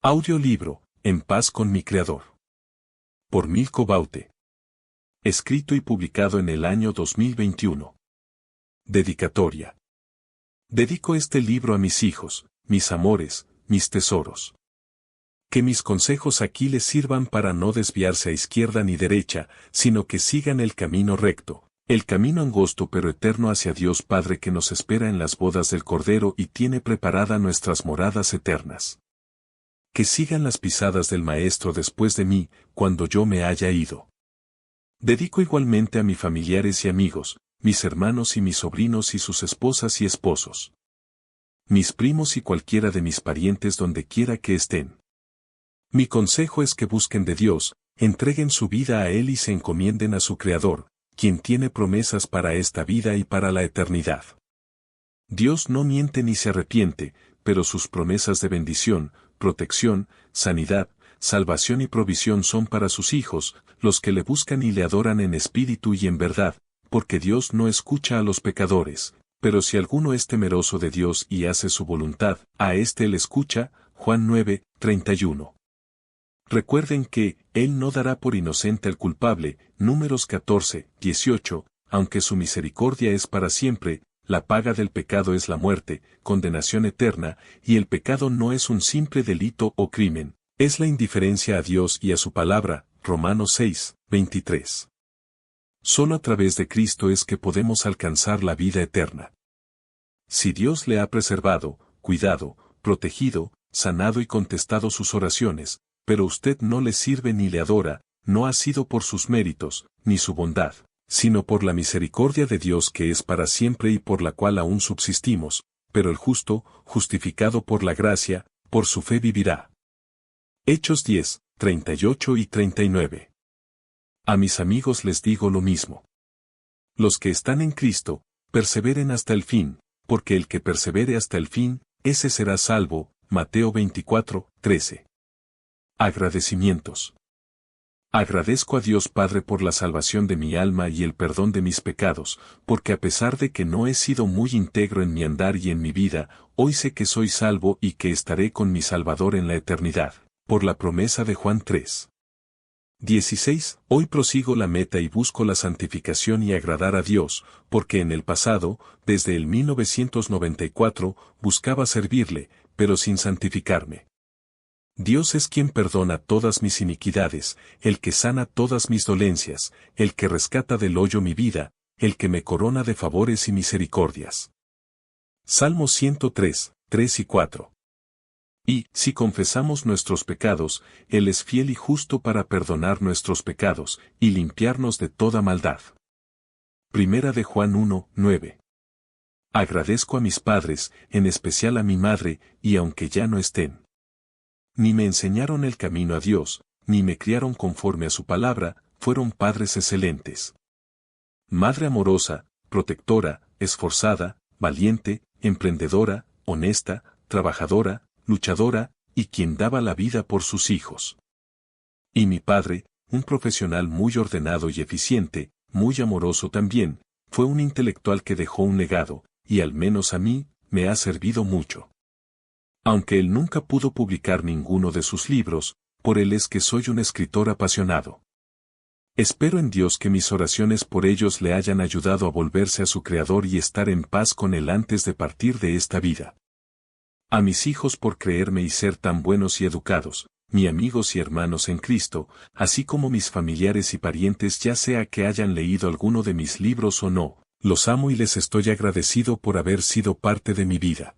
Audiolibro, En paz con mi Creador. Por Milko Baute. Escrito y publicado en el año 2021. Dedicatoria. Dedico este libro a mis hijos, mis amores, mis tesoros. Que mis consejos aquí les sirvan para no desviarse a izquierda ni derecha, sino que sigan el camino recto, el camino angosto pero eterno hacia Dios Padre que nos espera en las bodas del Cordero y tiene preparada nuestras moradas eternas. Que sigan las pisadas del Maestro después de mí, cuando yo me haya ido. Dedico igualmente a mis familiares y amigos, mis hermanos y mis sobrinos y sus esposas y esposos. Mis primos y cualquiera de mis parientes donde quiera que estén. Mi consejo es que busquen de Dios, entreguen su vida a Él y se encomienden a su Creador, quien tiene promesas para esta vida y para la eternidad. Dios no miente ni se arrepiente, pero sus promesas de bendición, protección, sanidad, salvación y provisión son para sus hijos, los que le buscan y le adoran en espíritu y en verdad, porque Dios no escucha a los pecadores, pero si alguno es temeroso de Dios y hace su voluntad, a éste él escucha. Juan 9, 31. Recuerden que, Él no dará por inocente al culpable, Números 14, 18, aunque su misericordia es para siempre. La paga del pecado es la muerte, condenación eterna, y el pecado no es un simple delito o crimen, es la indiferencia a Dios y a su palabra, Romanos 6, 23. Solo a través de Cristo es que podemos alcanzar la vida eterna. Si Dios le ha preservado, cuidado, protegido, sanado y contestado sus oraciones, pero usted no le sirve ni le adora, no ha sido por sus méritos, ni su bondad, sino por la misericordia de Dios que es para siempre y por la cual aún subsistimos, pero el justo, justificado por la gracia, por su fe vivirá. Hechos 10, 38 y 39. A mis amigos les digo lo mismo. Los que están en Cristo, perseveren hasta el fin, porque el que persevere hasta el fin, ese será salvo. Mateo 24, 13. Agradecimientos. Agradezco a Dios Padre por la salvación de mi alma y el perdón de mis pecados, porque a pesar de que no he sido muy íntegro en mi andar y en mi vida, hoy sé que soy salvo y que estaré con mi Salvador en la eternidad, por la promesa de Juan 3. 16. Hoy prosigo la meta y busco la santificación y agradar a Dios, porque en el pasado, desde el 1994, buscaba servirle, pero sin santificarme. Dios es quien perdona todas mis iniquidades, el que sana todas mis dolencias, el que rescata del hoyo mi vida, el que me corona de favores y misericordias. Salmos 103, 3 y 4. Y, si confesamos nuestros pecados, Él es fiel y justo para perdonar nuestros pecados, y limpiarnos de toda maldad. Primera de Juan 1, 9. Agradezco a mis padres, en especial a mi madre, y aunque ya no estén. Ni me enseñaron el camino a Dios, ni me criaron conforme a su palabra, fueron padres excelentes. Madre amorosa, protectora, esforzada, valiente, emprendedora, honesta, trabajadora, luchadora, y quien daba la vida por sus hijos. Y mi padre, un profesional muy ordenado y eficiente, muy amoroso también, fue un intelectual que dejó un legado, y al menos a mí, me ha servido mucho. Aunque él nunca pudo publicar ninguno de sus libros, por él es que soy un escritor apasionado. Espero en Dios que mis oraciones por ellos le hayan ayudado a volverse a su Creador y estar en paz con Él antes de partir de esta vida. A mis hijos por creerme y ser tan buenos y educados, mis amigos y hermanos en Cristo, así como mis familiares y parientes ya sea que hayan leído alguno de mis libros o no, los amo y les estoy agradecido por haber sido parte de mi vida.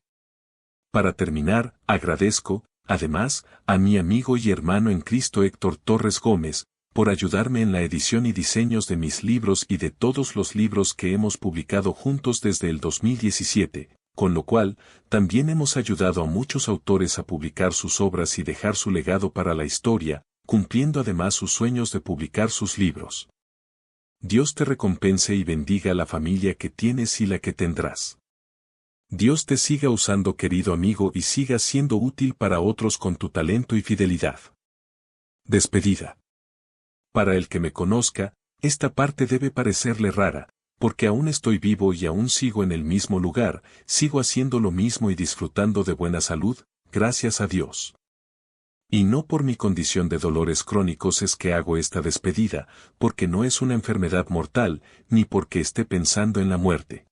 Para terminar, agradezco, además, a mi amigo y hermano en Cristo Héctor Torres Gómez, por ayudarme en la edición y diseños de mis libros y de todos los libros que hemos publicado juntos desde el 2017, con lo cual, también hemos ayudado a muchos autores a publicar sus obras y dejar su legado para la historia, cumpliendo además sus sueños de publicar sus libros. Dios te recompense y bendiga a la familia que tienes y la que tendrás. Dios te siga usando, querido amigo, y siga siendo útil para otros con tu talento y fidelidad. Despedida. Para el que me conozca, esta parte debe parecerle rara, porque aún estoy vivo y aún sigo en el mismo lugar, sigo haciendo lo mismo y disfrutando de buena salud, gracias a Dios. Y no por mi condición de dolores crónicos es que hago esta despedida, porque no es una enfermedad mortal, ni porque esté pensando en la muerte.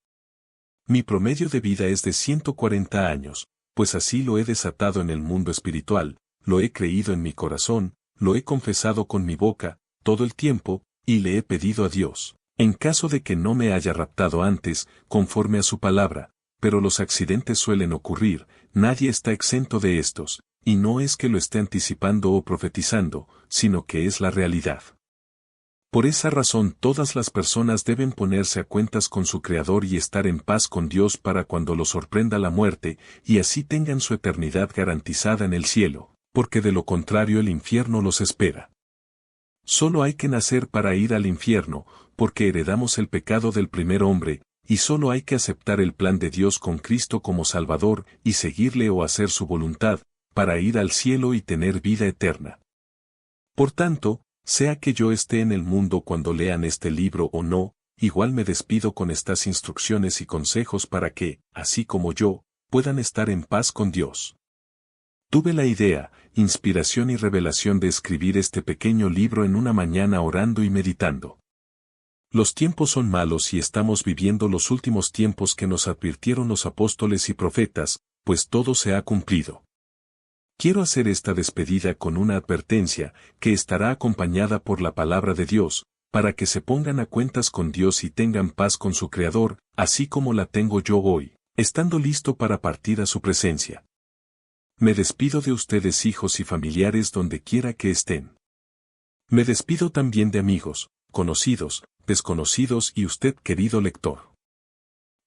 Mi promedio de vida es de 140 años, pues así lo he desatado en el mundo espiritual, lo he creído en mi corazón, lo he confesado con mi boca, todo el tiempo, y le he pedido a Dios, en caso de que no me haya raptado antes, conforme a su palabra, pero los accidentes suelen ocurrir, nadie está exento de estos, y no es que lo esté anticipando o profetizando, sino que es la realidad. Por esa razón todas las personas deben ponerse a cuentas con su Creador y estar en paz con Dios para cuando los sorprenda la muerte, y así tengan su eternidad garantizada en el cielo, porque de lo contrario el infierno los espera. Solo hay que nacer para ir al infierno, porque heredamos el pecado del primer hombre, y solo hay que aceptar el plan de Dios con Cristo como Salvador y seguirle o hacer su voluntad, para ir al cielo y tener vida eterna. Por tanto, sea que yo esté en el mundo cuando lean este libro o no, igual me despido con estas instrucciones y consejos para que, así como yo, puedan estar en paz con Dios. Tuve la idea, inspiración y revelación de escribir este pequeño libro en una mañana orando y meditando. Los tiempos son malos y estamos viviendo los últimos tiempos que nos advirtieron los apóstoles y profetas, pues todo se ha cumplido. Quiero hacer esta despedida con una advertencia, que estará acompañada por la palabra de Dios, para que se pongan a cuentas con Dios y tengan paz con su Creador, así como la tengo yo hoy, estando listo para partir a su presencia. Me despido de ustedes hijos y familiares donde quiera que estén. Me despido también de amigos, conocidos, desconocidos y usted querido lector.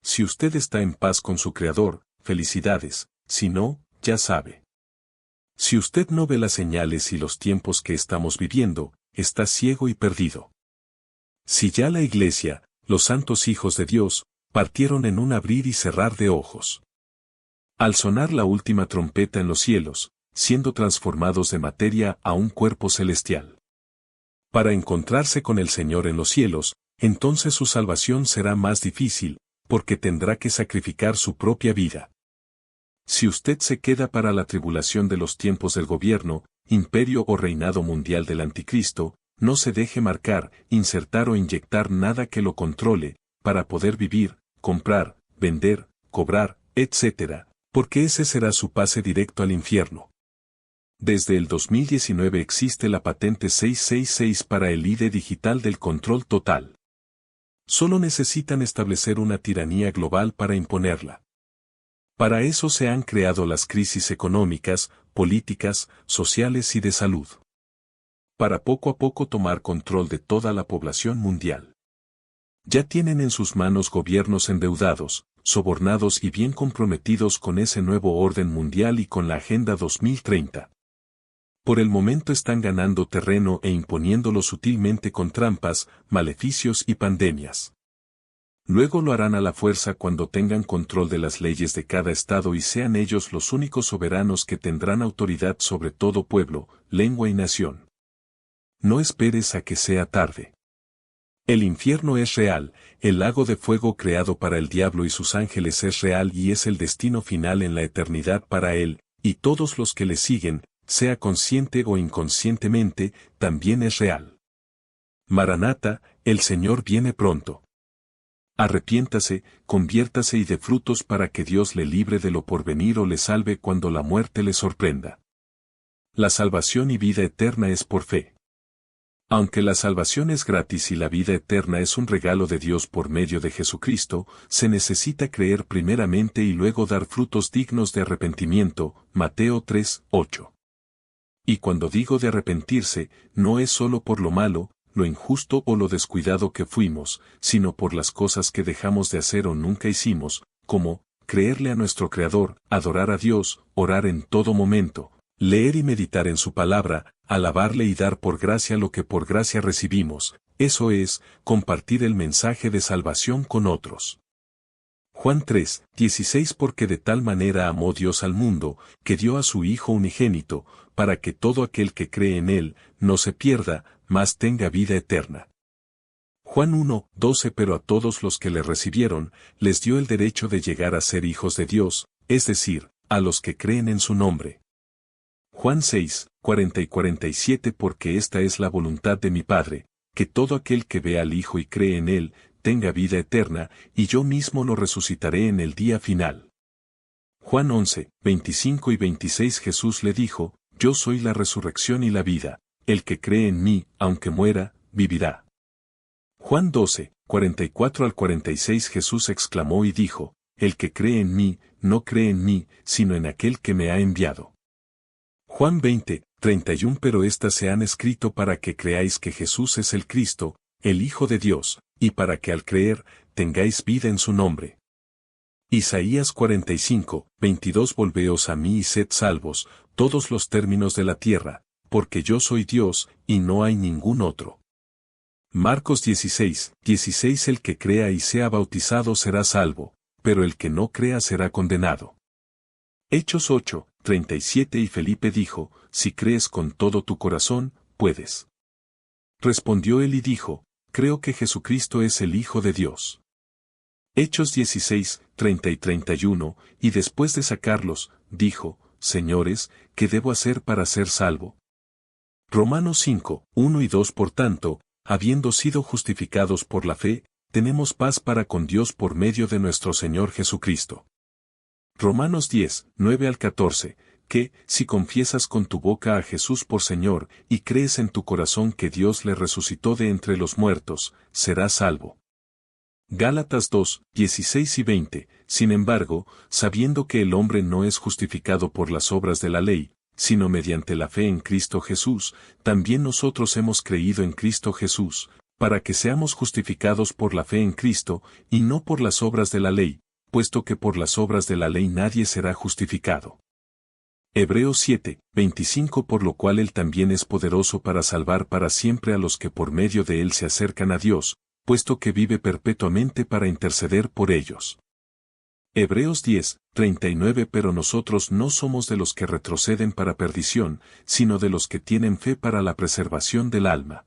Si usted está en paz con su Creador, felicidades, si no, ya sabe. Si usted no ve las señales y los tiempos que estamos viviendo, está ciego y perdido. Si ya la Iglesia, los santos hijos de Dios, partieron en un abrir y cerrar de ojos. Al sonar la última trompeta en los cielos, siendo transformados de materia a un cuerpo celestial. Para encontrarse con el Señor en los cielos, entonces su salvación será más difícil, porque tendrá que sacrificar su propia vida. Si usted se queda para la tribulación de los tiempos del gobierno, imperio o reinado mundial del anticristo, no se deje marcar, insertar o inyectar nada que lo controle, para poder vivir, comprar, vender, cobrar, etc., porque ese será su pase directo al infierno. Desde el 2019 existe la patente 666 para el ID digital del control total. Solo necesitan establecer una tiranía global para imponerla. Para eso se han creado las crisis económicas, políticas, sociales y de salud. Para poco a poco tomar control de toda la población mundial. Ya tienen en sus manos gobiernos endeudados, sobornados y bien comprometidos con ese nuevo orden mundial y con la Agenda 2030. Por el momento están ganando terreno e imponiéndolo sutilmente con trampas, maleficios y pandemias. Luego lo harán a la fuerza cuando tengan control de las leyes de cada estado y sean ellos los únicos soberanos que tendrán autoridad sobre todo pueblo, lengua y nación. No esperes a que sea tarde. El infierno es real, el lago de fuego creado para el diablo y sus ángeles es real y es el destino final en la eternidad para él, y todos los que le siguen, sea consciente o inconscientemente, también es real. Maranata, el Señor viene pronto. Arrepiéntase, conviértase y dé frutos para que Dios le libre de lo porvenir o le salve cuando la muerte le sorprenda. La salvación y vida eterna es por fe. Aunque la salvación es gratis y la vida eterna es un regalo de Dios por medio de Jesucristo, se necesita creer primeramente y luego dar frutos dignos de arrepentimiento, Mateo 3:8. Y cuando digo de arrepentirse, no es solo por lo malo, lo injusto o lo descuidado que fuimos, sino por las cosas que dejamos de hacer o nunca hicimos, como, creerle a nuestro Creador, adorar a Dios, orar en todo momento, leer y meditar en su palabra, alabarle y dar por gracia lo que por gracia recibimos, eso es, compartir el mensaje de salvación con otros. Juan 3:16 Porque de tal manera amó Dios al mundo, que dio a su Hijo unigénito, para que todo aquel que cree en Él, no se pierda, mas tenga vida eterna. Juan 1:12 Pero a todos los que le recibieron, les dio el derecho de llegar a ser hijos de Dios, es decir, a los que creen en su nombre. Juan 6:4 40 y 47 porque esta es la voluntad de mi Padre, que todo aquel que vea al Hijo y cree en Él, tenga vida eterna, y yo mismo lo resucitaré en el día final. Juan 11, 25 y 26 Jesús le dijo, yo soy la resurrección y la vida, el que cree en mí, aunque muera, vivirá. Juan 12, 44 al 46 Jesús exclamó y dijo, el que cree en mí, no cree en mí, sino en aquel que me ha enviado. Juan 20, 31 Pero estas se han escrito para que creáis que Jesús es el Cristo, el Hijo de Dios, y para que al creer, tengáis vida en su nombre. Isaías 45, 22 Volveos a mí y sed salvos, todos los términos de la tierra, porque yo soy Dios, y no hay ningún otro. Marcos 16, 16 El que crea y sea bautizado será salvo, pero el que no crea será condenado. Hechos 8, 37 Y Felipe dijo, si crees con todo tu corazón, puedes. Respondió él y dijo, creo que Jesucristo es el Hijo de Dios. Hechos 16, 30 y 31, y después de sacarlos, dijo, Señores, ¿qué debo hacer para ser salvo? Romanos 5, 1 y 2 Por tanto, habiendo sido justificados por la fe, tenemos paz para con Dios por medio de nuestro Señor Jesucristo. Romanos 10, 9 al 14, que, si confiesas con tu boca a Jesús por Señor, y crees en tu corazón que Dios le resucitó de entre los muertos, serás salvo. Gálatas 2, 16 y 20, sin embargo, sabiendo que el hombre no es justificado por las obras de la ley, sino mediante la fe en Cristo Jesús, también nosotros hemos creído en Cristo Jesús, para que seamos justificados por la fe en Cristo, y no por las obras de la ley, puesto que por las obras de la ley nadie será justificado. Hebreos 7, 25 Por lo cual Él también es poderoso para salvar para siempre a los que por medio de Él se acercan a Dios, puesto que vive perpetuamente para interceder por ellos. Hebreos 10, 39 Pero nosotros no somos de los que retroceden para perdición, sino de los que tienen fe para la preservación del alma.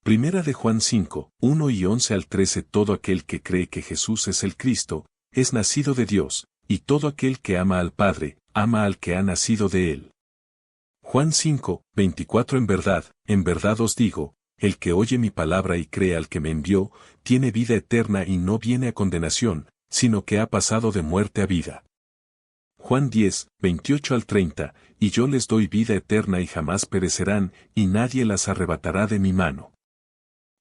Primera de Juan 5, 1 y 11 al 13 Todo aquel que cree que Jesús es el Cristo, es nacido de Dios, y todo aquel que ama al Padre, ama al que ha nacido de él. Juan 5, 24 En verdad os digo, el que oye mi palabra y cree al que me envió, tiene vida eterna y no viene a condenación, sino que ha pasado de muerte a vida. Juan 10, 28 al 30 Y yo les doy vida eterna y jamás perecerán, y nadie las arrebatará de mi mano.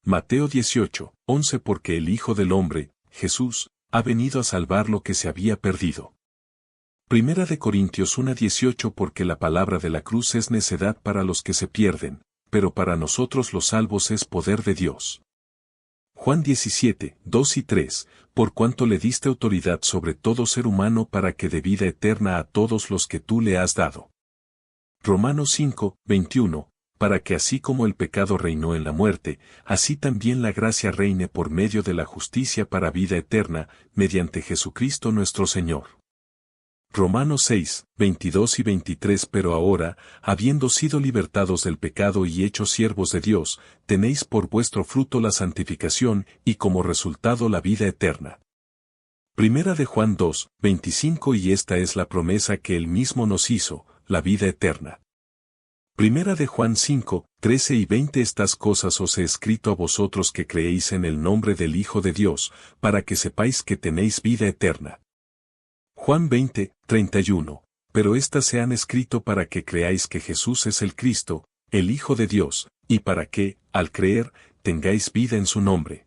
Mateo 18, 11 Porque el Hijo del Hombre, Jesús, ha venido a salvar lo que se había perdido. Primera de Corintios 1, 18 Porque la palabra de la cruz es necedad para los que se pierden, pero para nosotros los salvos es poder de Dios. Juan 17, 2 y 3 Por cuanto le diste autoridad sobre todo ser humano para que dé vida eterna a todos los que tú le has dado. Romanos 5, 21 Para que así como el pecado reinó en la muerte, así también la gracia reine por medio de la justicia para vida eterna, mediante Jesucristo nuestro Señor. Romanos 6, 22 y 23 Pero ahora, habiendo sido libertados del pecado y hechos siervos de Dios, tenéis por vuestro fruto la santificación y como resultado la vida eterna. Primera de Juan 2, 25 Y esta es la promesa que Él mismo nos hizo, la vida eterna. Primera de Juan 5, 13 y 20 Estas cosas os he escrito a vosotros que creéis en el nombre del Hijo de Dios, para que sepáis que tenéis vida eterna. Juan 20, 31 Pero estas se han escrito para que creáis que Jesús es el Cristo, el Hijo de Dios, y para que, al creer, tengáis vida en su nombre.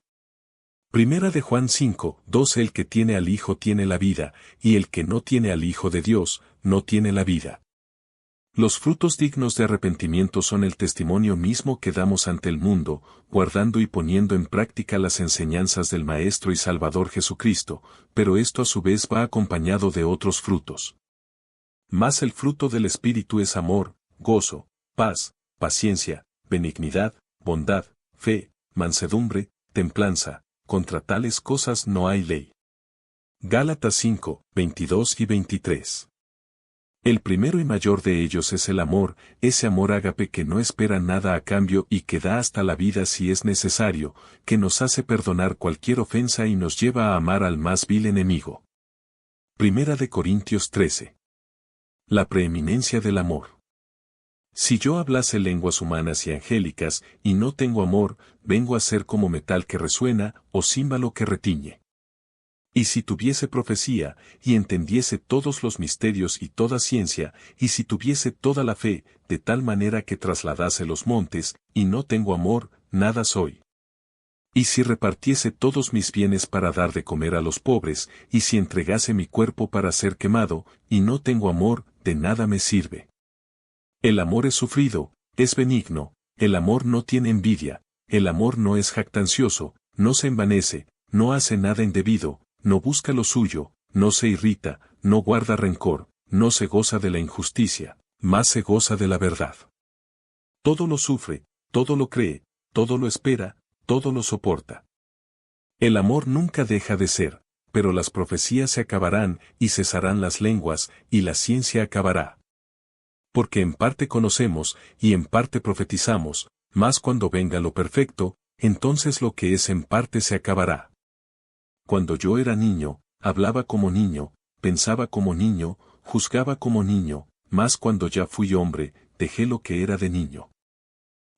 Primera de Juan 5, 12 El que tiene al Hijo tiene la vida, y el que no tiene al Hijo de Dios, no tiene la vida. Los frutos dignos de arrepentimiento son el testimonio mismo que damos ante el mundo, guardando y poniendo en práctica las enseñanzas del Maestro y Salvador Jesucristo, pero esto a su vez va acompañado de otros frutos. Mas el fruto del Espíritu es amor, gozo, paz, paciencia, benignidad, bondad, fe, mansedumbre, templanza, contra tales cosas no hay ley. Gálatas 5, 22 y 23. El primero y mayor de ellos es el amor, ese amor ágape que no espera nada a cambio y que da hasta la vida si es necesario, que nos hace perdonar cualquier ofensa y nos lleva a amar al más vil enemigo. Primera de Corintios 13. La preeminencia del amor. Si yo hablase lenguas humanas y angélicas, y no tengo amor, vengo a ser como metal que resuena, o címbalo que retiñe. Y si tuviese profecía, y entendiese todos los misterios y toda ciencia, y si tuviese toda la fe, de tal manera que trasladase los montes, y no tengo amor, nada soy. Y si repartiese todos mis bienes para dar de comer a los pobres, y si entregase mi cuerpo para ser quemado, y no tengo amor, de nada me sirve. El amor es sufrido, es benigno, el amor no tiene envidia, el amor no es jactancioso, no se envanece, no hace nada indebido, no busca lo suyo, no se irrita, no guarda rencor, no se goza de la injusticia, más se goza de la verdad. Todo lo sufre, todo lo cree, todo lo espera, todo lo soporta. El amor nunca deja de ser, pero las profecías se acabarán y cesarán las lenguas, y la ciencia acabará. Porque en parte conocemos, y en parte profetizamos, mas cuando venga lo perfecto, entonces lo que es en parte se acabará. Cuando yo era niño, hablaba como niño, pensaba como niño, juzgaba como niño, mas cuando ya fui hombre, dejé lo que era de niño.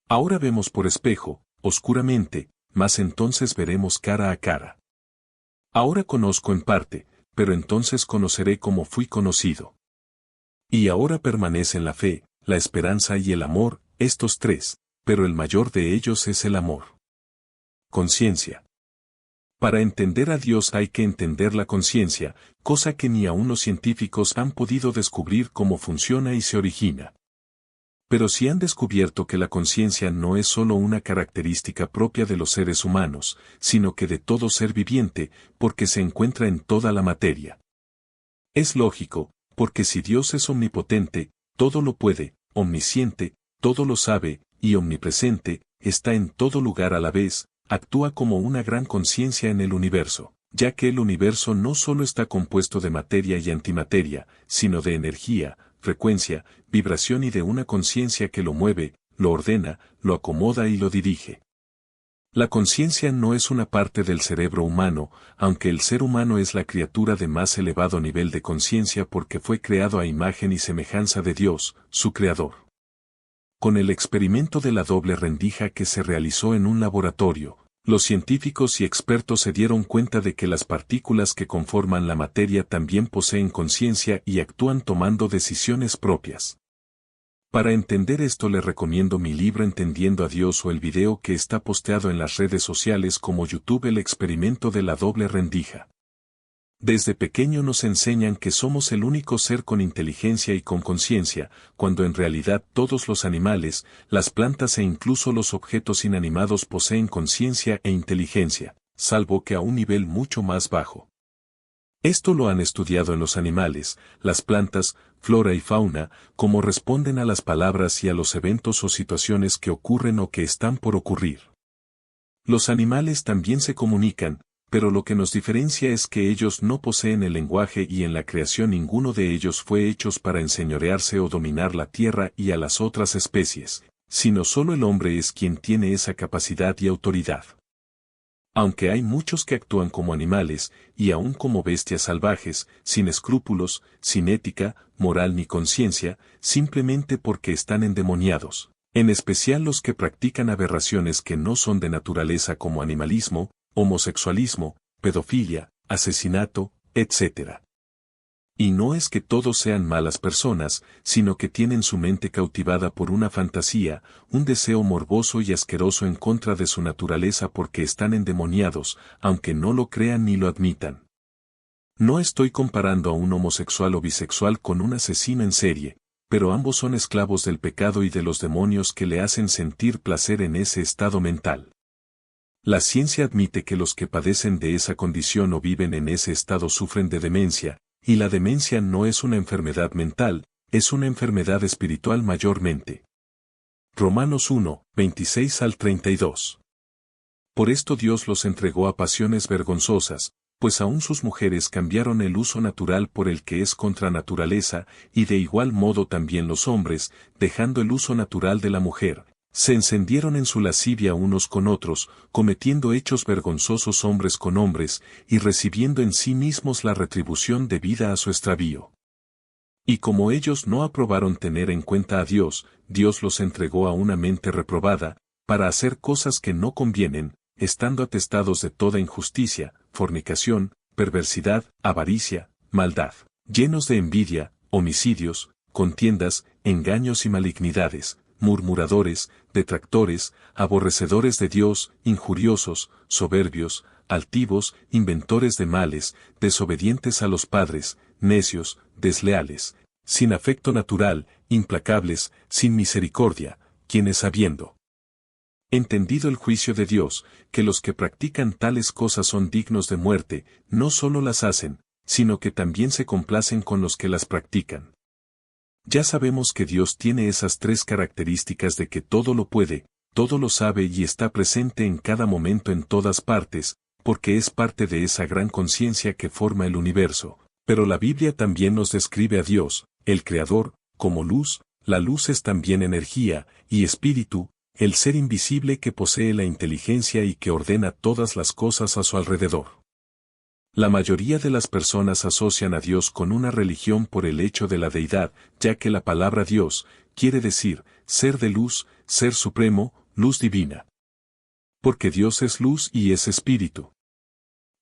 Ahora vemos por espejo, oscuramente, mas entonces veremos cara a cara. Ahora conozco en parte, pero entonces conoceré como fui conocido. Y ahora permanecen la fe, la esperanza y el amor, estos tres, pero el mayor de ellos es el amor. Conciencia. Para entender a Dios hay que entender la conciencia, cosa que ni aun los científicos han podido descubrir cómo funciona y se origina. Pero sí han descubierto que la conciencia no es solo una característica propia de los seres humanos, sino que de todo ser viviente, porque se encuentra en toda la materia. Es lógico, porque si Dios es omnipotente, todo lo puede, omnisciente, todo lo sabe, y omnipresente, está en todo lugar a la vez, actúa como una gran conciencia en el universo, ya que el universo no solo está compuesto de materia y antimateria, sino de energía, frecuencia, vibración y de una conciencia que lo mueve, lo ordena, lo acomoda y lo dirige. La conciencia no es una parte del cerebro humano, aunque el ser humano es la criatura de más elevado nivel de conciencia porque fue creado a imagen y semejanza de Dios, su creador. Con el experimento de la doble rendija que se realizó en un laboratorio, los científicos y expertos se dieron cuenta de que las partículas que conforman la materia también poseen conciencia y actúan tomando decisiones propias. Para entender esto les recomiendo mi libro Entendiendo a Dios o el video que está posteado en las redes sociales como YouTube El experimento de la doble rendija. Desde pequeño nos enseñan que somos el único ser con inteligencia y con conciencia, cuando en realidad todos los animales, las plantas e incluso los objetos inanimados poseen conciencia e inteligencia, salvo que a un nivel mucho más bajo. Esto lo han estudiado en los animales, las plantas, flora y fauna, cómo responden a las palabras y a los eventos o situaciones que ocurren o que están por ocurrir. Los animales también se comunican, pero lo que nos diferencia es que ellos no poseen el lenguaje y en la creación ninguno de ellos fue hechos para enseñorearse o dominar la tierra y a las otras especies, sino solo el hombre es quien tiene esa capacidad y autoridad. Aunque hay muchos que actúan como animales, y aún como bestias salvajes, sin escrúpulos, sin ética, moral ni conciencia, simplemente porque están endemoniados, en especial los que practican aberraciones que no son de naturaleza como animalismo, homosexualismo, pedofilia, asesinato, etc. Y no es que todos sean malas personas, sino que tienen su mente cautivada por una fantasía, un deseo morboso y asqueroso en contra de su naturaleza porque están endemoniados, aunque no lo crean ni lo admitan. No estoy comparando a un homosexual o bisexual con un asesino en serie, pero ambos son esclavos del pecado y de los demonios que le hacen sentir placer en ese estado mental. La ciencia admite que los que padecen de esa condición o viven en ese estado sufren de demencia, y la demencia no es una enfermedad mental, es una enfermedad espiritual mayormente. Romanos 1, 26 al 32. Por esto Dios los entregó a pasiones vergonzosas, pues aún sus mujeres cambiaron el uso natural por el que es contra naturaleza, y de igual modo también los hombres, dejando el uso natural de la mujer, se encendieron en su lascivia unos con otros, cometiendo hechos vergonzosos hombres con hombres, y recibiendo en sí mismos la retribución debida a su extravío. Y como ellos no aprobaron tener en cuenta a Dios, Dios los entregó a una mente reprobada, para hacer cosas que no convienen, estando atestados de toda injusticia, fornicación, perversidad, avaricia, maldad, llenos de envidia, homicidios, contiendas, engaños y malignidades, murmuradores, detractores, aborrecedores de Dios, injuriosos, soberbios, altivos, inventores de males, desobedientes a los padres, necios, desleales, sin afecto natural, implacables, sin misericordia, quienes habiendo entendido el juicio de Dios, que los que practican tales cosas son dignos de muerte, no solo las hacen, sino que también se complacen con los que las practican. Ya sabemos que Dios tiene esas tres características de que todo lo puede, todo lo sabe y está presente en cada momento en todas partes, porque es parte de esa gran conciencia que forma el universo. Pero la Biblia también nos describe a Dios, el Creador, como luz, la luz es también energía, y espíritu, el ser invisible que posee la inteligencia y que ordena todas las cosas a su alrededor. La mayoría de las personas asocian a Dios con una religión por el hecho de la deidad, ya que la palabra Dios quiere decir ser de luz, ser supremo, luz divina. Porque Dios es luz y es espíritu.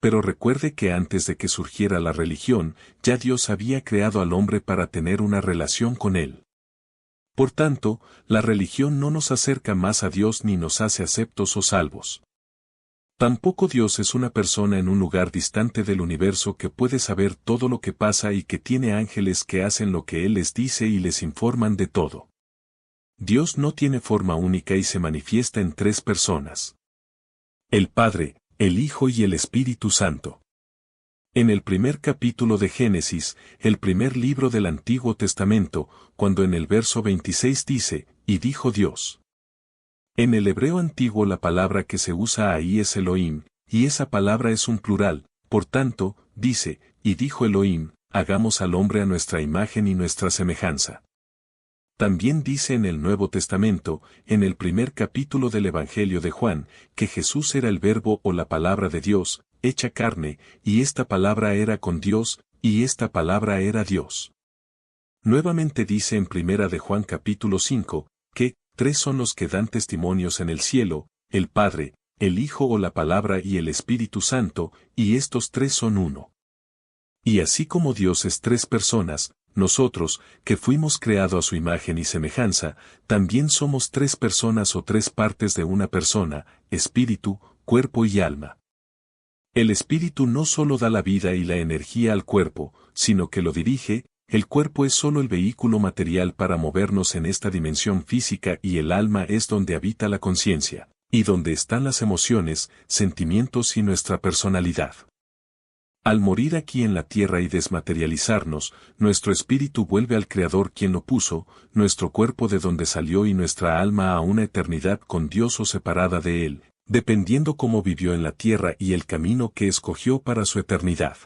Pero recuerde que antes de que surgiera la religión, ya Dios había creado al hombre para tener una relación con él. Por tanto, la religión no nos acerca más a Dios ni nos hace aceptos o salvos. Tampoco Dios es una persona en un lugar distante del universo que puede saber todo lo que pasa y que tiene ángeles que hacen lo que Él les dice y les informan de todo. Dios no tiene forma única y se manifiesta en tres personas: el Padre, el Hijo y el Espíritu Santo. En el primer capítulo de Génesis, el primer libro del Antiguo Testamento, cuando en el verso 26 dice, y dijo Dios. En el hebreo antiguo la palabra que se usa ahí es Elohim, y esa palabra es un plural, por tanto, dice, y dijo Elohim, hagamos al hombre a nuestra imagen y nuestra semejanza. También dice en el Nuevo Testamento, en el primer capítulo del Evangelio de Juan, que Jesús era el Verbo o la palabra de Dios, hecha carne, y esta palabra era con Dios, y esta palabra era Dios. Nuevamente dice en primera de Juan capítulo 5, que, tres son los que dan testimonios en el cielo, el Padre, el Hijo o la palabra y el Espíritu Santo, y estos tres son uno. Y así como Dios es tres personas, nosotros, que fuimos creados a su imagen y semejanza, también somos tres personas o tres partes de una persona, espíritu, cuerpo y alma. El espíritu no solo da la vida y la energía al cuerpo, sino que lo dirige. El cuerpo es solo el vehículo material para movernos en esta dimensión física y el alma es donde habita la conciencia, y donde están las emociones, sentimientos y nuestra personalidad. Al morir aquí en la tierra y desmaterializarnos, nuestro espíritu vuelve al Creador quien lo puso, nuestro cuerpo de donde salió y nuestra alma a una eternidad con Dios o separada de Él, dependiendo cómo vivió en la tierra y el camino que escogió para su eternidad.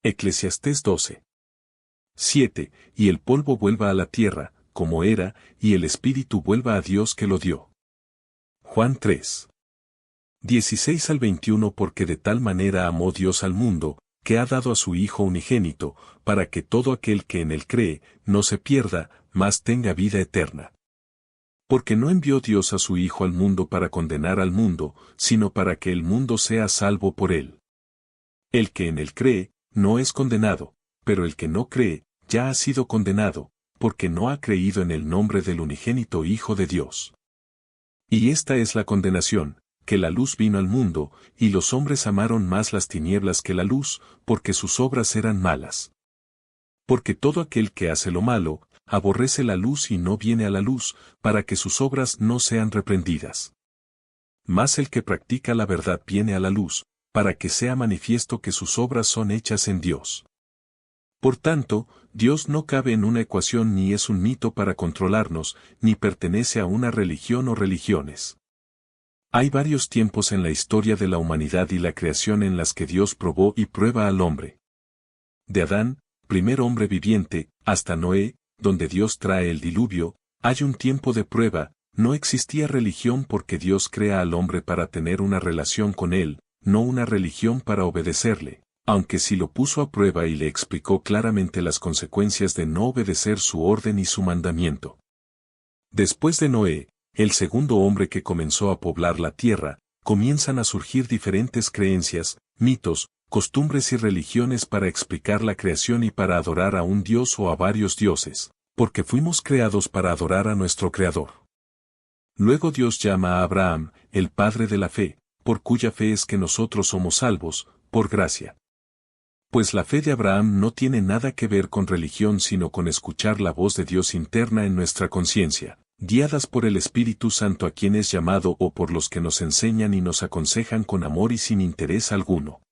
Eclesiastés 12. 7. Y el polvo vuelva a la tierra, como era, y el espíritu vuelva a Dios que lo dio. Juan 3. 16 al 21 Porque de tal manera amó Dios al mundo, que ha dado a su Hijo unigénito, para que todo aquel que en él cree, no se pierda, mas tenga vida eterna. Porque no envió Dios a su Hijo al mundo para condenar al mundo, sino para que el mundo sea salvo por él. El que en él cree, no es condenado, pero el que no cree, ya ha sido condenado, porque no ha creído en el nombre del unigénito Hijo de Dios. Y esta es la condenación, que la luz vino al mundo, y los hombres amaron más las tinieblas que la luz, porque sus obras eran malas. Porque todo aquel que hace lo malo, aborrece la luz y no viene a la luz, para que sus obras no sean reprendidas. Mas el que practica la verdad viene a la luz, para que sea manifiesto que sus obras son hechas en Dios. Por tanto, Dios no cabe en una ecuación ni es un mito para controlarnos, ni pertenece a una religión o religiones. Hay varios tiempos en la historia de la humanidad y la creación en las que Dios probó y prueba al hombre. De Adán, primer hombre viviente, hasta Noé, donde Dios trae el diluvio, hay un tiempo de prueba. No existía religión porque Dios crea al hombre para tener una relación con él, no una religión para obedecerle. aunque sí lo puso a prueba y le explicó claramente las consecuencias de no obedecer su orden y su mandamiento. Después de Noé, el segundo hombre que comenzó a poblar la tierra, comienzan a surgir diferentes creencias, mitos, costumbres y religiones para explicar la creación y para adorar a un dios o a varios dioses, porque fuimos creados para adorar a nuestro Creador. Luego Dios llama a Abraham, el padre de la fe, por cuya fe es que nosotros somos salvos, por gracia. Pues la fe de Abraham no tiene nada que ver con religión sino con escuchar la voz de Dios interna en nuestra conciencia, guiadas por el Espíritu Santo a quien es llamado o por los que nos enseñan y nos aconsejan con amor y sin interés alguno.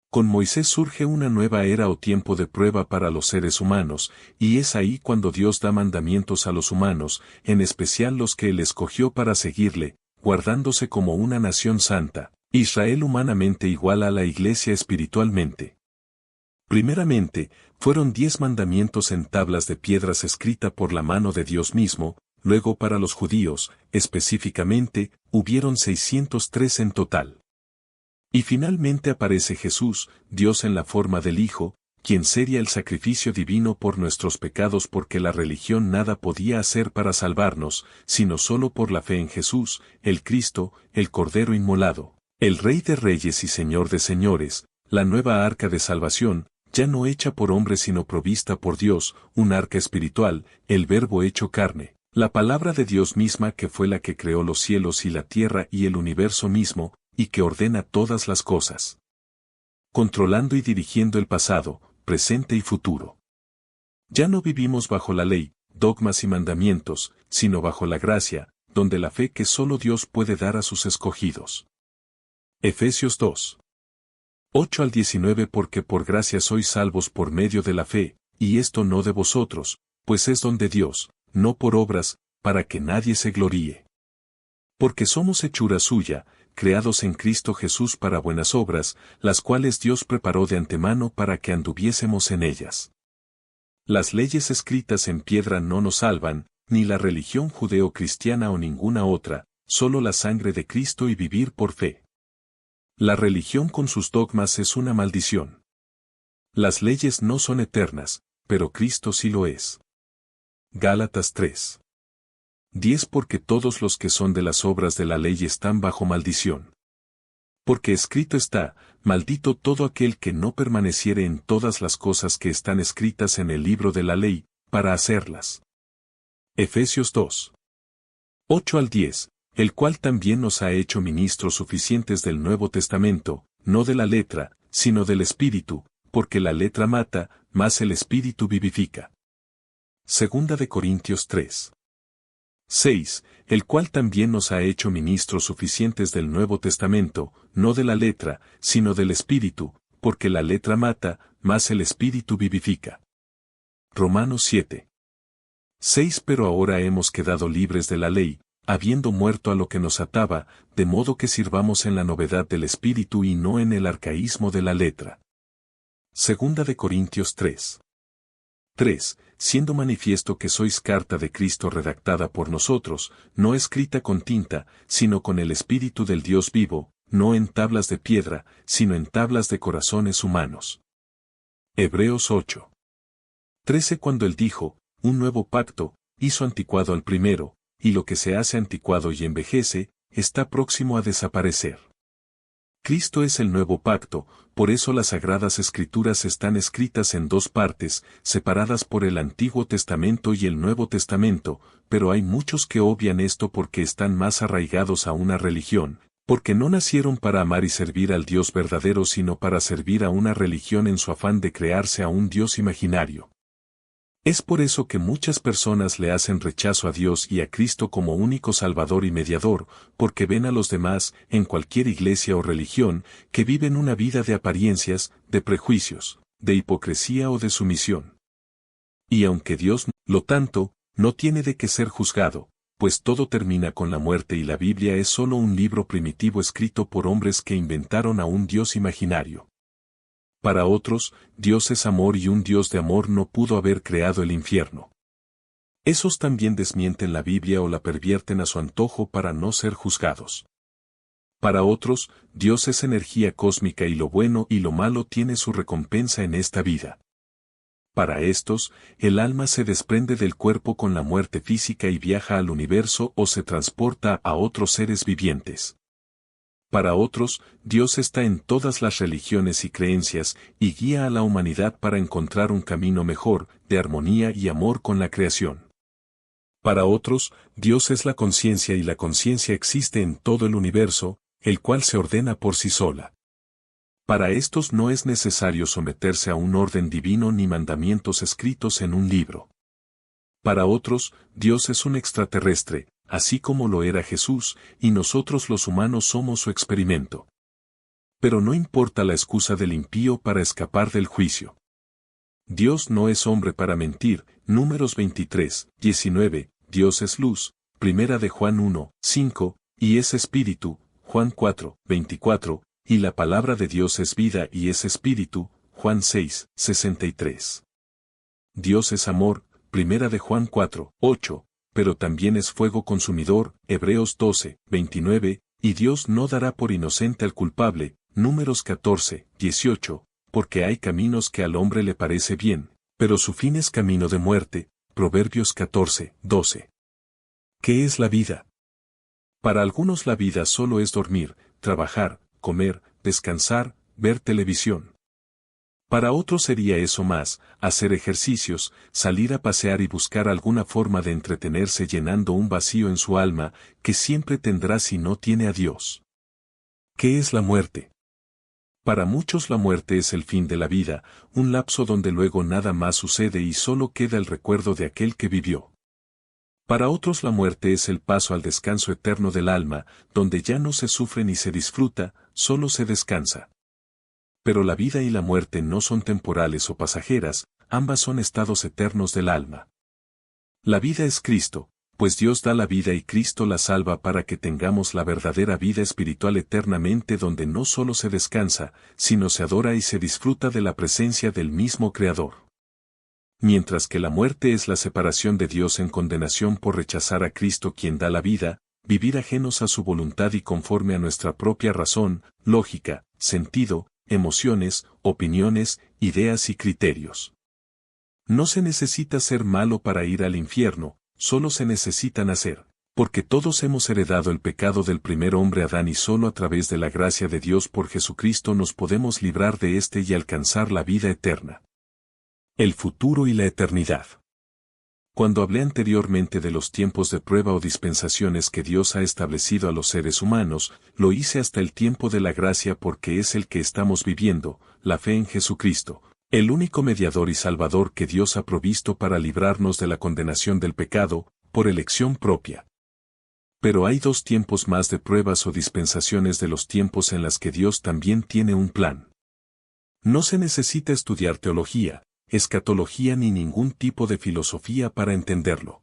Con Moisés surge una nueva era o tiempo de prueba para los seres humanos, y es ahí cuando Dios da mandamientos a los humanos, en especial los que Él escogió para seguirle, guardándose como una nación santa, Israel humanamente igual a la Iglesia espiritualmente. Primeramente, fueron 10 mandamientos en tablas de piedras escrita por la mano de Dios mismo, luego para los judíos, específicamente, hubieron 603 en total. Y finalmente aparece Jesús, Dios en la forma del Hijo, quien sería el sacrificio divino por nuestros pecados porque la religión nada podía hacer para salvarnos, sino solo por la fe en Jesús, el Cristo, el Cordero inmolado, el Rey de Reyes y Señor de Señores, la nueva arca de salvación, ya no hecha por hombres sino provista por Dios, un arca espiritual, el Verbo hecho carne, la palabra de Dios misma que fue la que creó los cielos y la tierra y el universo mismo, y que ordena todas las cosas, controlando y dirigiendo el pasado, presente y futuro. Ya no vivimos bajo la ley, dogmas y mandamientos, sino bajo la gracia, donde la fe que solo Dios puede dar a sus escogidos. Efesios 2. 8 al 19 Porque por gracia sois salvos por medio de la fe, y esto no de vosotros, pues es don de Dios, no por obras, para que nadie se gloríe. Porque somos hechura suya, creados en Cristo Jesús para buenas obras, las cuales Dios preparó de antemano para que anduviésemos en ellas. Las leyes escritas en piedra no nos salvan, ni la religión judeo-cristiana o ninguna otra, solo la sangre de Cristo y vivir por fe. La religión con sus dogmas es una maldición. Las leyes no son eternas, pero Cristo sí lo es. Gálatas 3. 10 Porque todos los que son de las obras de la ley están bajo maldición. Porque escrito está, maldito todo aquel que no permaneciere en todas las cosas que están escritas en el libro de la ley, para hacerlas. Efesios 2. 8 al 10, el cual también nos ha hecho ministros suficientes del Nuevo Testamento, no de la letra, sino del Espíritu, porque la letra mata, mas el Espíritu vivifica. Segunda de Corintios 3. 6. El cual también nos ha hecho ministros suficientes del Nuevo Testamento, no de la letra, sino del Espíritu, porque la letra mata, mas el Espíritu vivifica. Romanos 7. 6 Pero ahora hemos quedado libres de la ley, habiendo muerto a lo que nos ataba, de modo que sirvamos en la novedad del Espíritu y no en el arcaísmo de la letra. Segunda de Corintios 3. 3. Siendo manifiesto que sois carta de Cristo redactada por nosotros, no escrita con tinta, sino con el Espíritu del Dios vivo, no en tablas de piedra, sino en tablas de corazones humanos. Hebreos 8. 13 Cuando él dijo, un nuevo pacto, hizo anticuado al primero, y lo que se hace anticuado y envejece, está próximo a desaparecer. Cristo es el nuevo pacto, por eso las Sagradas Escrituras están escritas en dos partes, separadas por el Antiguo Testamento y el Nuevo Testamento, pero hay muchos que obvian esto porque están más arraigados a una religión, porque no nacieron para amar y servir al Dios verdadero sino para servir a una religión en su afán de crearse a un Dios imaginario. Es por eso que muchas personas le hacen rechazo a Dios y a Cristo como único Salvador y mediador, porque ven a los demás, en cualquier iglesia o religión, que viven una vida de apariencias, de prejuicios, de hipocresía o de sumisión. Y aunque Dios, lo tanto, no tiene de qué ser juzgado, pues todo termina con la muerte y la Biblia es solo un libro primitivo escrito por hombres que inventaron a un Dios imaginario. Para otros, Dios es amor y un Dios de amor no pudo haber creado el infierno. Esos también desmienten la Biblia o la pervierten a su antojo para no ser juzgados. Para otros, Dios es energía cósmica y lo bueno y lo malo tiene su recompensa en esta vida. Para estos, el alma se desprende del cuerpo con la muerte física y viaja al universo o se transporta a otros seres vivientes. Para otros, Dios está en todas las religiones y creencias y guía a la humanidad para encontrar un camino mejor, de armonía y amor con la creación. Para otros, Dios es la conciencia y la conciencia existe en todo el universo, el cual se ordena por sí sola. Para estos no es necesario someterse a un orden divino ni mandamientos escritos en un libro. Para otros, Dios es un extraterrestre, así como lo era Jesús, y nosotros los humanos somos su experimento. Pero no importa la excusa del impío para escapar del juicio. Dios no es hombre para mentir, Números 23, 19, Dios es luz, Primera de Juan 1, 5, y es espíritu, Juan 4, 24, y la palabra de Dios es vida y es espíritu, Juan 6, 63. Dios es amor, Primera de Juan 4, 8, pero también es fuego consumidor, Hebreos 12, 29, y Dios no dará por inocente al culpable, Números 14, 18, porque hay caminos que al hombre le parece bien, pero su fin es camino de muerte, Proverbios 14, 12. ¿Qué es la vida? Para algunos la vida solo es dormir, trabajar, comer, descansar, ver televisión. Para otros sería eso más, hacer ejercicios, salir a pasear y buscar alguna forma de entretenerse llenando un vacío en su alma que siempre tendrá si no tiene a Dios. ¿Qué es la muerte? Para muchos la muerte es el fin de la vida, un lapso donde luego nada más sucede y solo queda el recuerdo de aquel que vivió. Para otros la muerte es el paso al descanso eterno del alma, donde ya no se sufre ni se disfruta, solo se descansa. Pero la vida y la muerte no son temporales o pasajeras, ambas son estados eternos del alma. La vida es Cristo, pues Dios da la vida y Cristo la salva para que tengamos la verdadera vida espiritual eternamente donde no solo se descansa, sino se adora y se disfruta de la presencia del mismo Creador. Mientras que la muerte es la separación de Dios en condenación por rechazar a Cristo quien da la vida, vivir ajenos a su voluntad y conforme a nuestra propia razón, lógica, sentido, emociones, opiniones, ideas y criterios. No se necesita ser malo para ir al infierno, solo se necesita nacer, porque todos hemos heredado el pecado del primer hombre Adán y solo a través de la gracia de Dios por Jesucristo nos podemos librar de éste y alcanzar la vida eterna. El futuro y la eternidad. Cuando hablé anteriormente de los tiempos de prueba o dispensaciones que Dios ha establecido a los seres humanos, lo hice hasta el tiempo de la gracia porque es el que estamos viviendo, la fe en Jesucristo, el único mediador y salvador que Dios ha provisto para librarnos de la condenación del pecado, por elección propia. Pero hay dos tiempos más de pruebas o dispensaciones de los tiempos en las que Dios también tiene un plan. No se necesita estudiar teología, escatología ni ningún tipo de filosofía para entenderlo.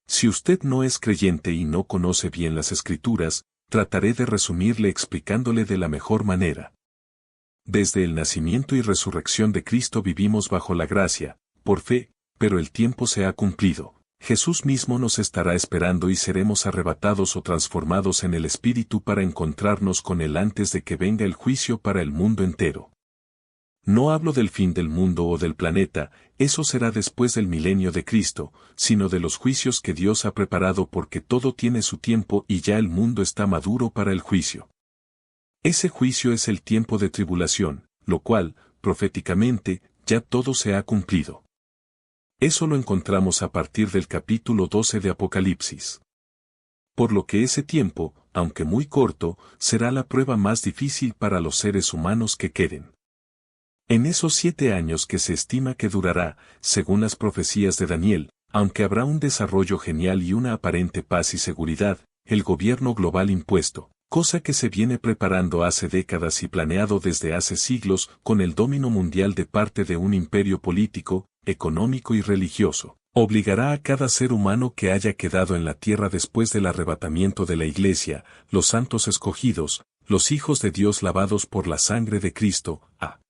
Si usted no es creyente y no conoce bien las Escrituras, trataré de resumirle explicándole de la mejor manera. Desde el nacimiento y resurrección de Cristo vivimos bajo la gracia, por fe, pero el tiempo se ha cumplido. Jesús mismo nos estará esperando y seremos arrebatados o transformados en el Espíritu para encontrarnos con Él antes de que venga el juicio para el mundo entero. No hablo del fin del mundo o del planeta, eso será después del milenio de Cristo, sino de los juicios que Dios ha preparado porque todo tiene su tiempo y ya el mundo está maduro para el juicio. Ese juicio es el tiempo de tribulación, lo cual, proféticamente, ya todo se ha cumplido. Eso lo encontramos a partir del capítulo 12 de Apocalipsis. Por lo que ese tiempo, aunque muy corto, será la prueba más difícil para los seres humanos que queden. En esos 7 años que se estima que durará, según las profecías de Daniel, aunque habrá un desarrollo genial y una aparente paz y seguridad, el gobierno global impuesto, cosa que se viene preparando hace décadas y planeado desde hace siglos con el dominio mundial de parte de un imperio político, económico y religioso, obligará a cada ser humano que haya quedado en la tierra después del arrebatamiento de la Iglesia, los santos escogidos, los hijos de Dios lavados por la sangre de Cristo, a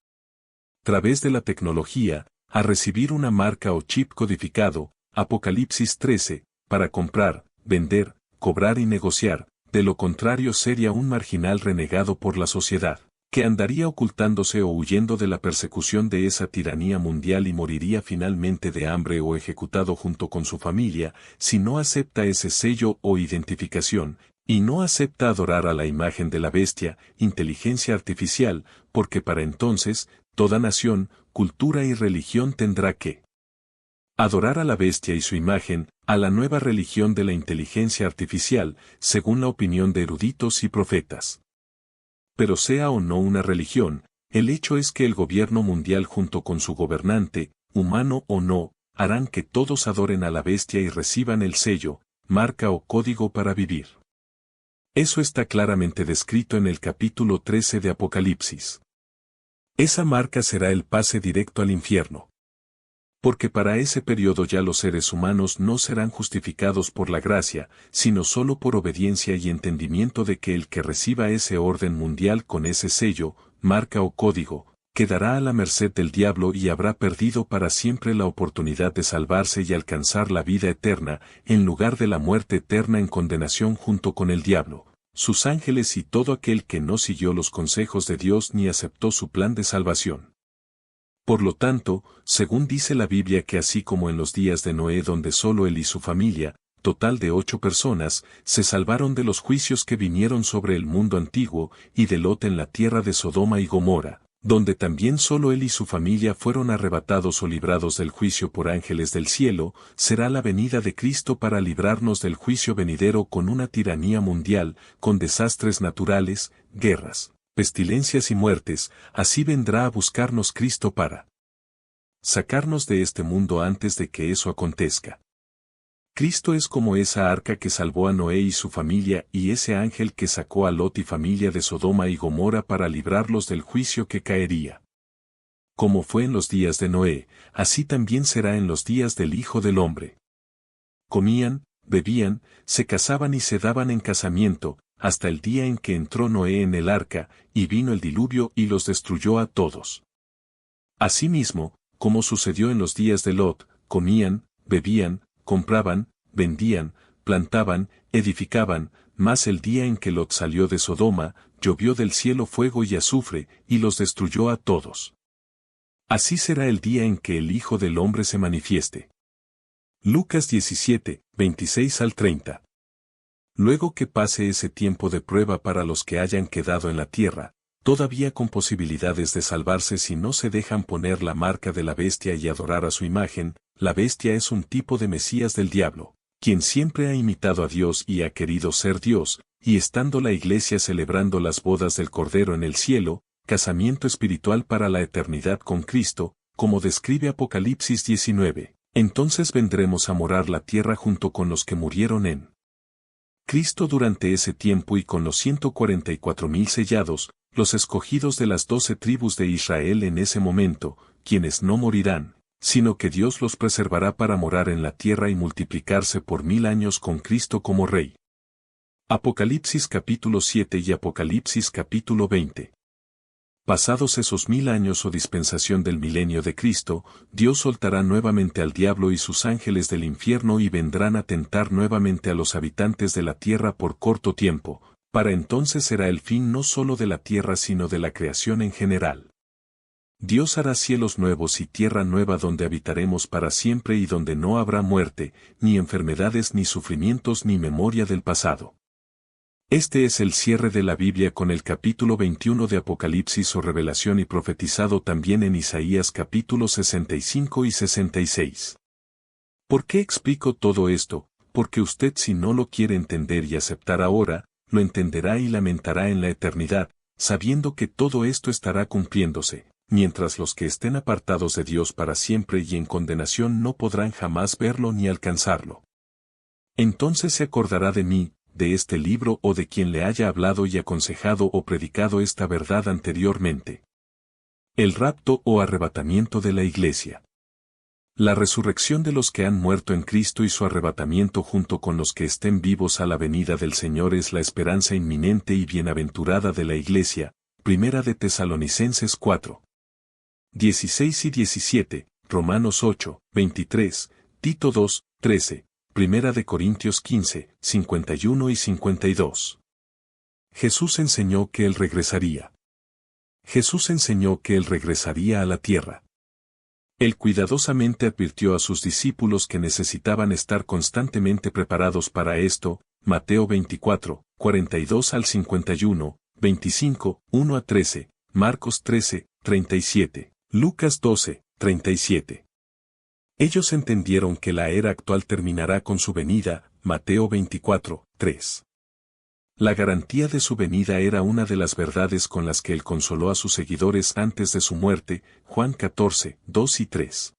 través de la tecnología, a recibir una marca o chip codificado, Apocalipsis 13, para comprar, vender, cobrar y negociar, de lo contrario sería un marginal renegado por la sociedad, que andaría ocultándose o huyendo de la persecución de esa tiranía mundial y moriría finalmente de hambre o ejecutado junto con su familia, si no acepta ese sello o identificación, y no acepta adorar a la imagen de la bestia, inteligencia artificial, porque para entonces, toda nación, cultura y religión tendrá que adorar a la bestia y su imagen, a la nueva religión de la inteligencia artificial, según la opinión de eruditos y profetas. Pero sea o no una religión, el hecho es que el gobierno mundial junto con su gobernante, humano o no, harán que todos adoren a la bestia y reciban el sello, marca o código para vivir. Eso está claramente descrito en el capítulo 13 de Apocalipsis. Esa marca será el pase directo al infierno. Porque para ese periodo ya los seres humanos no serán justificados por la gracia, sino solo por obediencia y entendimiento de que el que reciba ese orden mundial con ese sello, marca o código, quedará a la merced del diablo y habrá perdido para siempre la oportunidad de salvarse y alcanzar la vida eterna, en lugar de la muerte eterna en condenación junto con el diablo, sus ángeles y todo aquel que no siguió los consejos de Dios ni aceptó su plan de salvación. Por lo tanto, según dice la Biblia que así como en los días de Noé donde solo él y su familia, total de 8 personas, se salvaron de los juicios que vinieron sobre el mundo antiguo, y de Lot en la tierra de Sodoma y Gomorra, donde también solo él y su familia fueron arrebatados o librados del juicio por ángeles del cielo, será la venida de Cristo para librarnos del juicio venidero con una tiranía mundial, con desastres naturales, guerras, pestilencias y muertes, así vendrá a buscarnos Cristo para sacarnos de este mundo antes de que eso acontezca. Cristo es como esa arca que salvó a Noé y su familia y ese ángel que sacó a Lot y familia de Sodoma y Gomorra para librarlos del juicio que caería. Como fue en los días de Noé, así también será en los días del Hijo del Hombre. Comían, bebían, se casaban y se daban en casamiento, hasta el día en que entró Noé en el arca, y vino el diluvio y los destruyó a todos. Asimismo, como sucedió en los días de Lot, comían, bebían, compraban, vendían, plantaban, edificaban, mas el día en que Lot salió de Sodoma, llovió del cielo fuego y azufre, y los destruyó a todos. Así será el día en que el Hijo del Hombre se manifieste. Lucas 17, 26 al 30. Luego que pase ese tiempo de prueba para los que hayan quedado en la tierra, todavía con posibilidades de salvarse si no se dejan poner la marca de la bestia y adorar a su imagen, la bestia es un tipo de Mesías del diablo, quien siempre ha imitado a Dios y ha querido ser Dios, y estando la iglesia celebrando las bodas del Cordero en el cielo, casamiento espiritual para la eternidad con Cristo, como describe Apocalipsis 19, entonces vendremos a morar la tierra junto con los que murieron en Cristo durante ese tiempo y con los 144,000 sellados, los escogidos de las 12 tribus de Israel en ese momento, quienes no morirán, sino que Dios los preservará para morar en la tierra y multiplicarse por 1000 años con Cristo como Rey. Apocalipsis capítulo 7 y Apocalipsis capítulo 20. Pasados esos 1000 años o dispensación del milenio de Cristo, Dios soltará nuevamente al diablo y sus ángeles del infierno y vendrán a tentar nuevamente a los habitantes de la tierra por corto tiempo, para entonces será el fin no solo de la tierra sino de la creación en general. Dios hará cielos nuevos y tierra nueva donde habitaremos para siempre y donde no habrá muerte, ni enfermedades ni sufrimientos ni memoria del pasado. Este es el cierre de la Biblia con el capítulo 21 de Apocalipsis o Revelación y profetizado también en Isaías capítulos 65 y 66. ¿Por qué explico todo esto? Porque usted si no lo quiere entender y aceptar ahora, lo entenderá y lamentará en la eternidad, sabiendo que todo esto estará cumpliéndose, mientras los que estén apartados de Dios para siempre y en condenación no podrán jamás verlo ni alcanzarlo. Entonces se acordará de mí, de este libro o de quien le haya hablado y aconsejado o predicado esta verdad anteriormente. El rapto o arrebatamiento de la Iglesia. La resurrección de los que han muerto en Cristo y su arrebatamiento junto con los que estén vivos a la venida del Señor es la esperanza inminente y bienaventurada de la Iglesia. Primera de Tesalonicenses 4. 16 y 17, Romanos 8, 23, Tito 2, 13. Primera de Corintios 15, 51 y 52. Jesús enseñó que Él regresaría. Jesús enseñó que Él regresaría a la tierra. Él cuidadosamente advirtió a sus discípulos que necesitaban estar constantemente preparados para esto, Mateo 24, 42 al 51, 25, 1 a 13, Marcos 13, 37, Lucas 12, 37. Ellos entendieron que la era actual terminará con su venida, Mateo 24, 3. La garantía de su venida era una de las verdades con las que Él consoló a sus seguidores antes de su muerte, Juan 14, 2 y 3.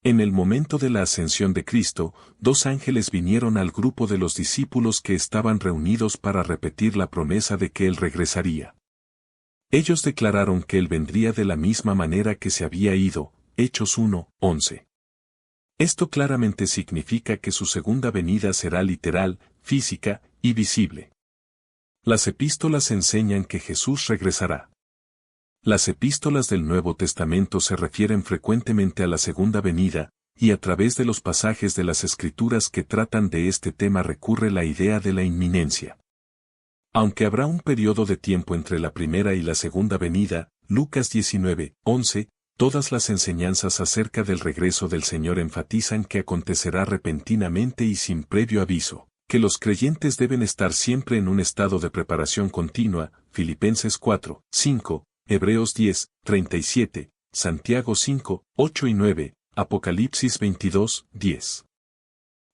En el momento de la ascensión de Cristo, dos ángeles vinieron al grupo de los discípulos que estaban reunidos para repetir la promesa de que Él regresaría. Ellos declararon que Él vendría de la misma manera que se había ido, Hechos 1, 11. Esto claramente significa que su segunda venida será literal, física y visible. Las epístolas enseñan que Jesús regresará. Las epístolas del Nuevo Testamento se refieren frecuentemente a la segunda venida, y a través de los pasajes de las Escrituras que tratan de este tema recurre la idea de la inminencia. Aunque habrá un periodo de tiempo entre la primera y la segunda venida, Lucas 19, 11, todas las enseñanzas acerca del regreso del Señor enfatizan que acontecerá repentinamente y sin previo aviso, que los creyentes deben estar siempre en un estado de preparación continua, Filipenses 4, 5, Hebreos 10, 37, Santiago 5, 8 y 9, Apocalipsis 22, 10.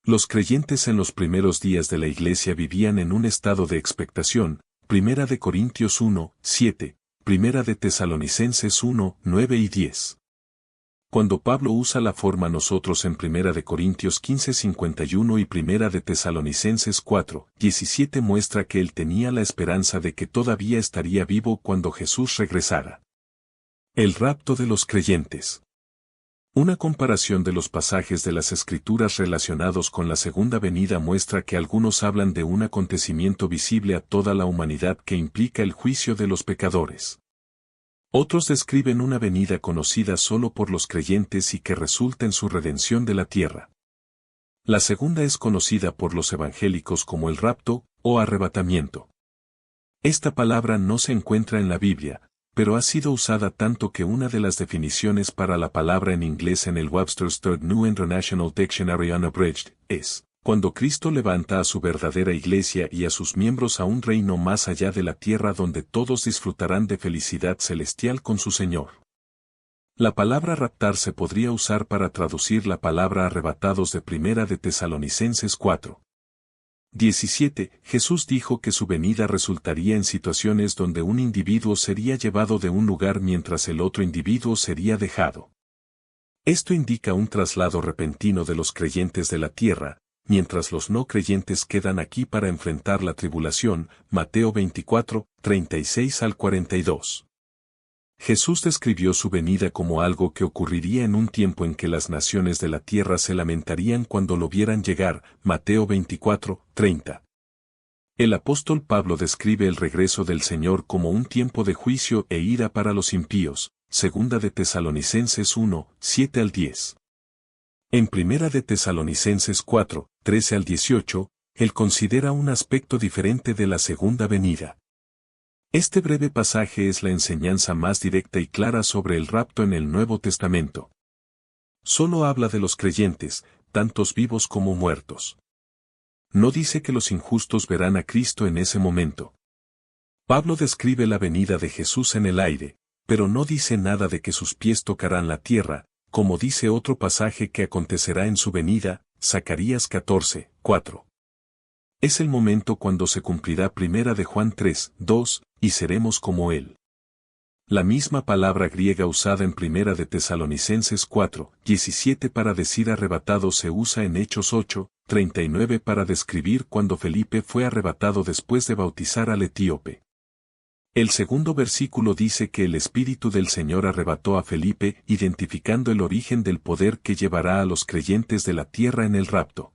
Los creyentes en los primeros días de la Iglesia vivían en un estado de expectación, Primera de Corintios 1, 7, Primera de Tesalonicenses 1, 9 y 10. Cuando Pablo usa la forma nosotros en Primera de Corintios 15:51 y Primera de Tesalonicenses 4:17 muestra que él tenía la esperanza de que todavía estaría vivo cuando Jesús regresara. El rapto de los creyentes. Una comparación de los pasajes de las Escrituras relacionados con la segunda venida muestra que algunos hablan de un acontecimiento visible a toda la humanidad que implica el juicio de los pecadores. Otros describen una venida conocida solo por los creyentes y que resulta en su redención de la tierra. La segunda es conocida por los evangélicos como el rapto o arrebatamiento. Esta palabra no se encuentra en la Biblia, pero ha sido usada tanto que una de las definiciones para la palabra en inglés en el Webster's Third New International Dictionary Unabridged es cuando Cristo levanta a su verdadera iglesia y a sus miembros a un reino más allá de la tierra donde todos disfrutarán de felicidad celestial con su Señor. La palabra raptar se podría usar para traducir la palabra arrebatados de Primera de Tesalonicenses 4. 17. Jesús dijo que su venida resultaría en situaciones donde un individuo sería llevado de un lugar mientras el otro individuo sería dejado. Esto indica un traslado repentino de los creyentes de la tierra, mientras los no creyentes quedan aquí para enfrentar la tribulación, Mateo 24, 36 al 42. Jesús describió su venida como algo que ocurriría en un tiempo en que las naciones de la tierra se lamentarían cuando lo vieran llegar, Mateo 24, 30. El apóstol Pablo describe el regreso del Señor como un tiempo de juicio e ira para los impíos, segunda de Tesalonicenses 1, 7 al 10. En Primera de Tesalonicenses 4, 13 al 18, él considera un aspecto diferente de la segunda venida. Este breve pasaje es la enseñanza más directa y clara sobre el rapto en el Nuevo Testamento. Solo habla de los creyentes, tantos vivos como muertos. No dice que los injustos verán a Cristo en ese momento. Pablo describe la venida de Jesús en el aire, pero no dice nada de que sus pies tocarán la tierra, como dice otro pasaje que acontecerá en su venida, Zacarías 14, 4. Es el momento cuando se cumplirá Primera de Juan 3, 2, y seremos como Él. La misma palabra griega usada en Primera de Tesalonicenses 4, 17 para decir arrebatado se usa en Hechos 8, 39 para describir cuando Felipe fue arrebatado después de bautizar al etíope. El segundo versículo dice que el Espíritu del Señor arrebató a Felipe, identificando el origen del poder que llevará a los creyentes de la tierra en el rapto.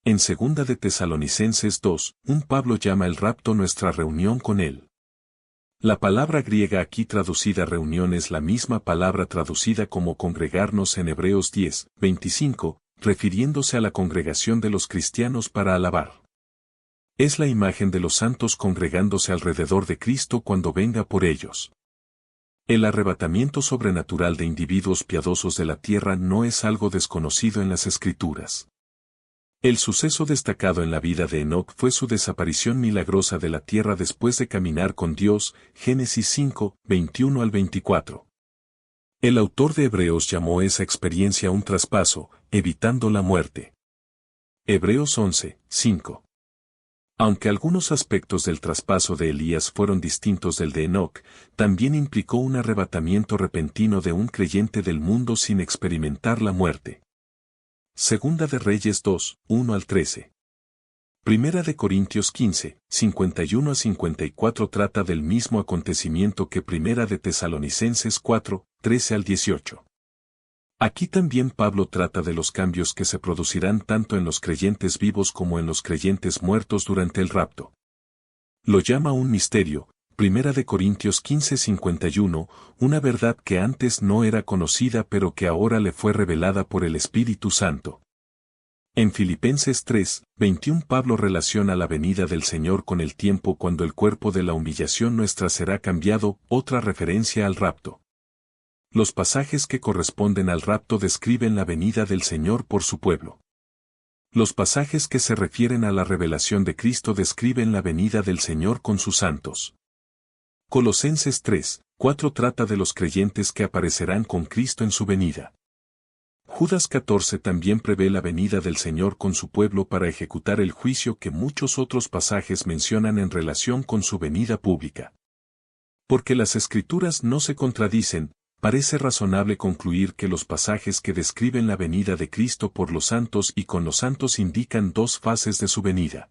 En segunda de Tesalonicenses 2, Pablo llama el rapto nuestra reunión con Él. La palabra griega aquí traducida reunión es la misma palabra traducida como congregarnos en Hebreos 10, 25, refiriéndose a la congregación de los cristianos para alabar. Es la imagen de los santos congregándose alrededor de Cristo cuando venga por ellos. El arrebatamiento sobrenatural de individuos piadosos de la tierra no es algo desconocido en las Escrituras. El suceso destacado en la vida de Enoc fue su desaparición milagrosa de la tierra después de caminar con Dios, Génesis 5, 21 al 24. El autor de Hebreos llamó esa experiencia un traspaso, evitando la muerte. Hebreos 11, 5. Aunque algunos aspectos del traspaso de Elías fueron distintos del de Enoc, también implicó un arrebatamiento repentino de un creyente del mundo sin experimentar la muerte. Segunda de Reyes 2, 1 al 13. Primera de Corintios 15, 51 a 54 trata del mismo acontecimiento que Primera de Tesalonicenses 4, 13 al 18. Aquí también Pablo trata de los cambios que se producirán tanto en los creyentes vivos como en los creyentes muertos durante el rapto. Lo llama un misterio, Primera de Corintios 15, 51, una verdad que antes no era conocida pero que ahora le fue revelada por el Espíritu Santo. En Filipenses 3, 21 Pablo relaciona la venida del Señor con el tiempo cuando el cuerpo de la humillación nuestra será cambiado, otra referencia al rapto. Los pasajes que corresponden al rapto describen la venida del Señor por su pueblo. Los pasajes que se refieren a la revelación de Cristo describen la venida del Señor con sus santos. Colosenses 3, 4 trata de los creyentes que aparecerán con Cristo en su venida. Judas 14 también prevé la venida del Señor con su pueblo para ejecutar el juicio que muchos otros pasajes mencionan en relación con su venida pública. Porque las Escrituras no se contradicen, parece razonable concluir que los pasajes que describen la venida de Cristo por los santos y con los santos indican dos fases de su venida.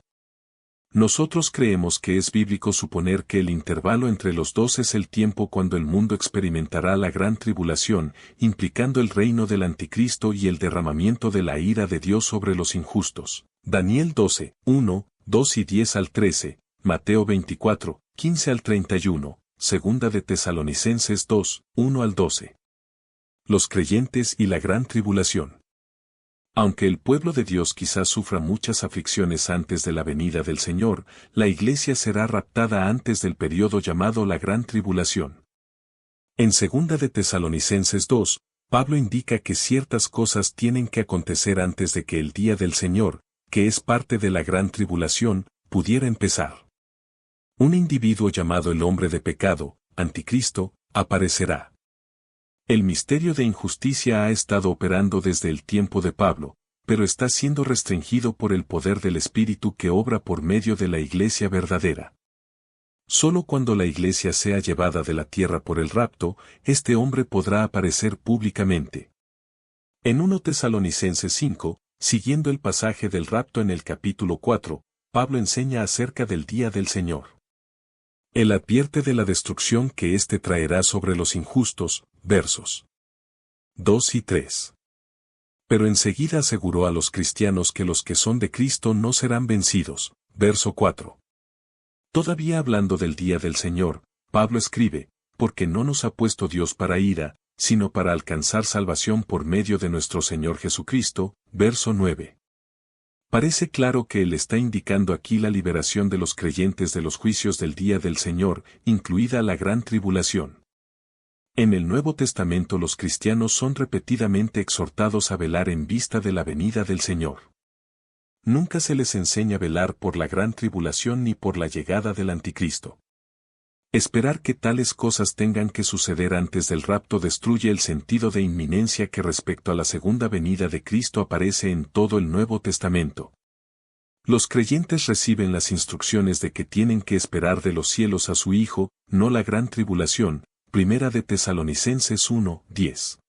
Nosotros creemos que es bíblico suponer que el intervalo entre los dos es el tiempo cuando el mundo experimentará la gran tribulación, implicando el reino del anticristo y el derramamiento de la ira de Dios sobre los injustos. Daniel 12, 1, 2 y 10 al 13, Mateo 24, 15 al 31. Segunda de Tesalonicenses 2, 1 al 12. Los creyentes y la gran tribulación. Aunque el pueblo de Dios quizás sufra muchas aflicciones antes de la venida del Señor, la iglesia será raptada antes del periodo llamado la gran tribulación. En Segunda de Tesalonicenses 2, Pablo indica que ciertas cosas tienen que acontecer antes de que el día del Señor, que es parte de la gran tribulación, pudiera empezar. Un individuo llamado el hombre de pecado, Anticristo, aparecerá. El misterio de injusticia ha estado operando desde el tiempo de Pablo, pero está siendo restringido por el poder del Espíritu que obra por medio de la iglesia verdadera. Solo cuando la iglesia sea llevada de la tierra por el rapto, este hombre podrá aparecer públicamente. En 1 Tesalonicenses 5, siguiendo el pasaje del rapto en el capítulo 4, Pablo enseña acerca del día del Señor. Él advierte de la destrucción que éste traerá sobre los injustos, versos 2 y 3. Pero enseguida aseguró a los cristianos que los que son de Cristo no serán vencidos, verso 4. Todavía hablando del día del Señor, Pablo escribe, porque no nos ha puesto Dios para ira, sino para alcanzar salvación por medio de nuestro Señor Jesucristo, verso 9. Parece claro que él está indicando aquí la liberación de los creyentes de los juicios del día del Señor, incluida la gran tribulación. En el Nuevo Testamento los cristianos son repetidamente exhortados a velar en vista de la venida del Señor. Nunca se les enseña a velar por la gran tribulación ni por la llegada del anticristo. Esperar que tales cosas tengan que suceder antes del rapto destruye el sentido de inminencia que respecto a la segunda venida de Cristo aparece en todo el Nuevo Testamento. Los creyentes reciben las instrucciones de que tienen que esperar de los cielos a su Hijo, no la gran tribulación, Primera de Tesalonicenses 1, 10.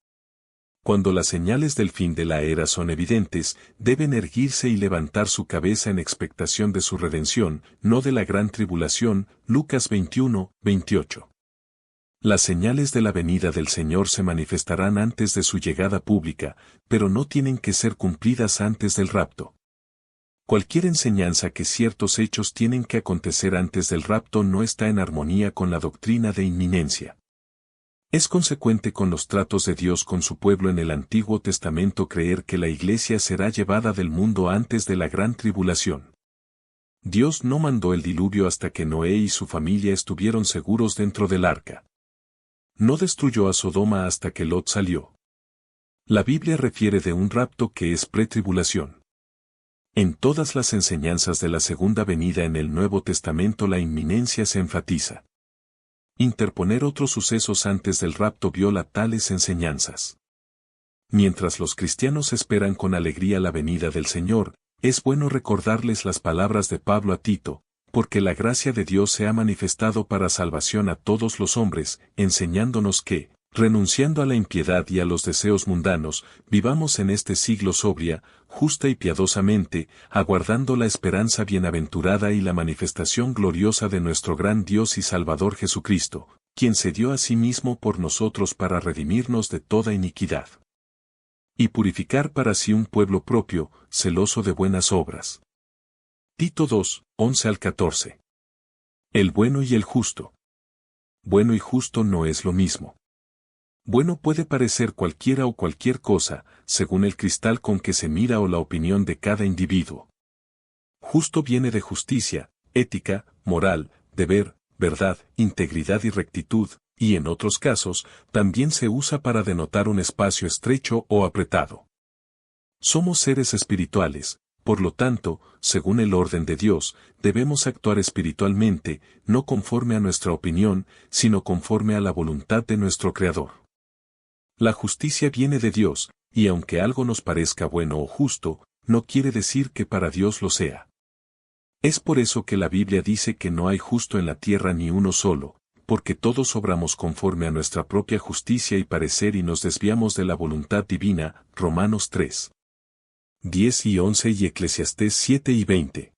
Cuando las señales del fin de la era son evidentes, deben erguirse y levantar su cabeza en expectación de su redención, no de la gran tribulación, Lucas 21, 28. Las señales de la venida del Señor se manifestarán antes de su llegada pública, pero no tienen que ser cumplidas antes del rapto. Cualquier enseñanza que ciertos hechos tienen que acontecer antes del rapto no está en armonía con la doctrina de inminencia. Es consecuente con los tratos de Dios con su pueblo en el Antiguo Testamento creer que la Iglesia será llevada del mundo antes de la gran tribulación. Dios no mandó el diluvio hasta que Noé y su familia estuvieron seguros dentro del arca. No destruyó a Sodoma hasta que Lot salió. La Biblia refiere de un rapto que es pretribulación. En todas las enseñanzas de la segunda venida en el Nuevo Testamento la inminencia se enfatiza. Interponer otros sucesos antes del rapto viola tales enseñanzas. Mientras los cristianos esperan con alegría la venida del Señor, es bueno recordarles las palabras de Pablo a Tito, porque la gracia de Dios se ha manifestado para salvación a todos los hombres, enseñándonos que, renunciando a la impiedad y a los deseos mundanos, vivamos en este siglo sobria, justa y piadosamente, aguardando la esperanza bienaventurada y la manifestación gloriosa de nuestro gran Dios y Salvador Jesucristo, quien se dio a sí mismo por nosotros para redimirnos de toda iniquidad y purificar para sí un pueblo propio, celoso de buenas obras. Tito 2, 11 al 14. El bueno y el justo. Bueno y justo no es lo mismo. Bueno puede parecer cualquiera o cualquier cosa, según el cristal con que se mira o la opinión de cada individuo. Justo viene de justicia, ética, moral, deber, verdad, integridad y rectitud, y en otros casos, también se usa para denotar un espacio estrecho o apretado. Somos seres espirituales, por lo tanto, según el orden de Dios, debemos actuar espiritualmente, no conforme a nuestra opinión, sino conforme a la voluntad de nuestro Creador. La justicia viene de Dios, y aunque algo nos parezca bueno o justo, no quiere decir que para Dios lo sea. Es por eso que la Biblia dice que no hay justo en la tierra ni uno solo, porque todos obramos conforme a nuestra propia justicia y parecer y nos desviamos de la voluntad divina, Romanos 3. 10 y 11 y Eclesiastés 7 y 20.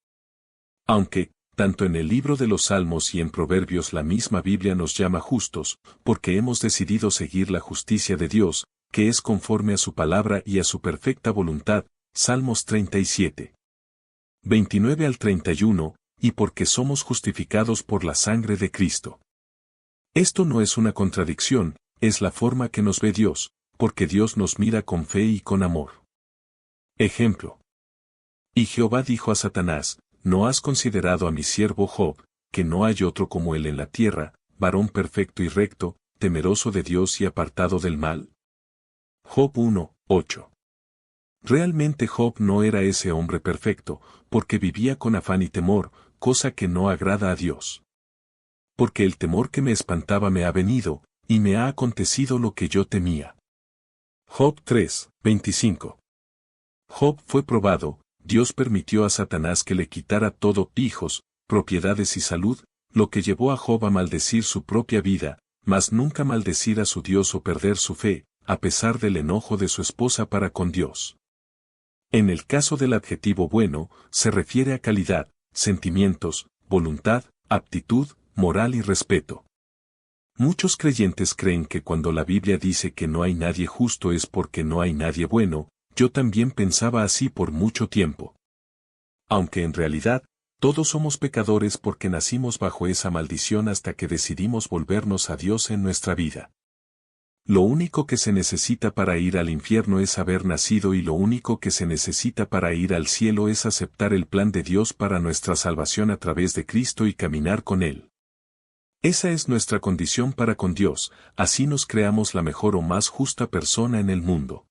Aunque, tanto en el libro de los Salmos y en Proverbios la misma Biblia nos llama justos, porque hemos decidido seguir la justicia de Dios, que es conforme a su palabra y a su perfecta voluntad, Salmos 37. 29 al 31, y porque somos justificados por la sangre de Cristo. Esto no es una contradicción, es la forma que nos ve Dios, porque Dios nos mira con fe y con amor. Ejemplo. Y Jehová dijo a Satanás, ¿no has considerado a mi siervo Job, que no hay otro como él en la tierra, varón perfecto y recto, temeroso de Dios y apartado del mal? Job 1, 8. Realmente Job no era ese hombre perfecto, porque vivía con afán y temor, cosa que no agrada a Dios. Porque el temor que me espantaba me ha venido, y me ha acontecido lo que yo temía. Job 3, 25. Job fue probado, Dios permitió a Satanás que le quitara todo, hijos, propiedades y salud, lo que llevó a Job a maldecir su propia vida, mas nunca maldecir a su Dios o perder su fe, a pesar del enojo de su esposa para con Dios. En el caso del adjetivo bueno, se refiere a calidad, sentimientos, voluntad, aptitud, moral y respeto. Muchos creyentes creen que cuando la Biblia dice que no hay nadie justo es porque no hay nadie bueno, yo también pensaba así por mucho tiempo. Aunque en realidad, todos somos pecadores porque nacimos bajo esa maldición hasta que decidimos volvernos a Dios en nuestra vida. Lo único que se necesita para ir al infierno es haber nacido y lo único que se necesita para ir al cielo es aceptar el plan de Dios para nuestra salvación a través de Cristo y caminar con Él. Esa es nuestra condición para con Dios, así nos creamos la mejor o más justa persona en el mundo.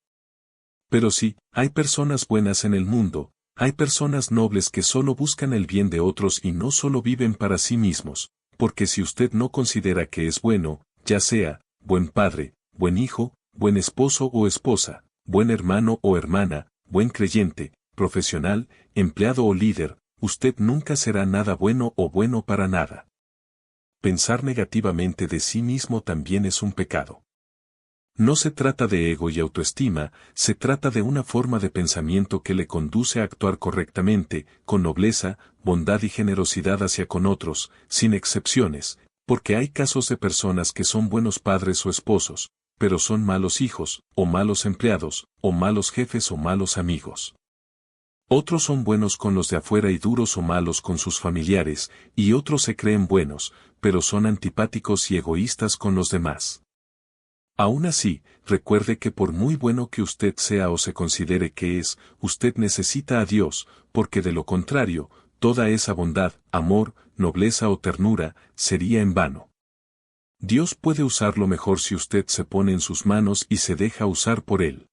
Pero sí, hay personas buenas en el mundo, hay personas nobles que solo buscan el bien de otros y no solo viven para sí mismos, porque si usted no considera que es bueno, ya sea, buen padre, buen hijo, buen esposo o esposa, buen hermano o hermana, buen creyente, profesional, empleado o líder, usted nunca será nada bueno o bueno para nada. Pensar negativamente de sí mismo también es un pecado. No se trata de ego y autoestima, se trata de una forma de pensamiento que le conduce a actuar correctamente, con nobleza, bondad y generosidad hacia con otros, sin excepciones, porque hay casos de personas que son buenos padres o esposos, pero son malos hijos, o malos empleados, o malos jefes o malos amigos. Otros son buenos con los de afuera y duros o malos con sus familiares, y otros se creen buenos, pero son antipáticos y egoístas con los demás. Aún así, recuerde que por muy bueno que usted sea o se considere que es, usted necesita a Dios, porque de lo contrario, toda esa bondad, amor, nobleza o ternura, sería en vano. Dios puede usarlo mejor si usted se pone en sus manos y se deja usar por Él.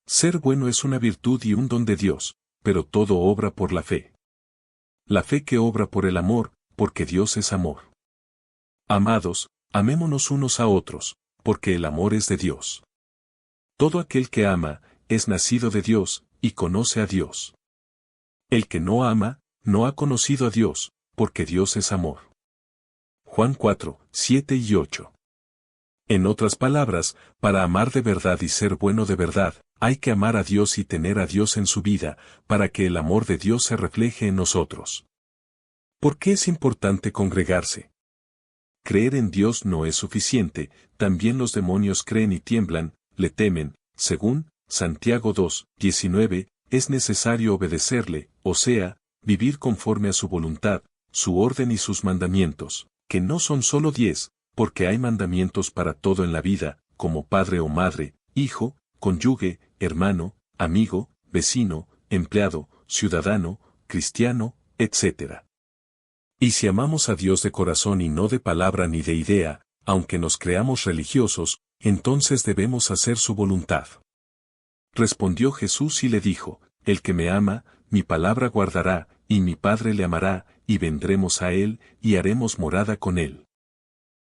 Ser bueno es una virtud y un don de Dios, pero todo obra por la fe. La fe que obra por el amor, porque Dios es amor. Amados, amémonos unos a otros, porque el amor es de Dios. Todo aquel que ama, es nacido de Dios, y conoce a Dios. El que no ama, no ha conocido a Dios, porque Dios es amor. Juan 4, 7 y 8. En otras palabras, para amar de verdad y ser bueno de verdad, hay que amar a Dios y tener a Dios en su vida, para que el amor de Dios se refleje en nosotros. ¿Por qué es importante congregarse? Creer en Dios no es suficiente, también los demonios creen y tiemblan, le temen, según Santiago 2, 19, es necesario obedecerle, o sea, vivir conforme a su voluntad, su orden y sus mandamientos, que no son solo 10, porque hay mandamientos para todo en la vida, como padre o madre, hijo, cónyuge, hermano, amigo, vecino, empleado, ciudadano, cristiano, etc. Y si amamos a Dios de corazón y no de palabra ni de idea, aunque nos creamos religiosos, entonces debemos hacer su voluntad. Respondió Jesús y le dijo, el que me ama, mi palabra guardará, y mi Padre le amará, y vendremos a él, y haremos morada con él.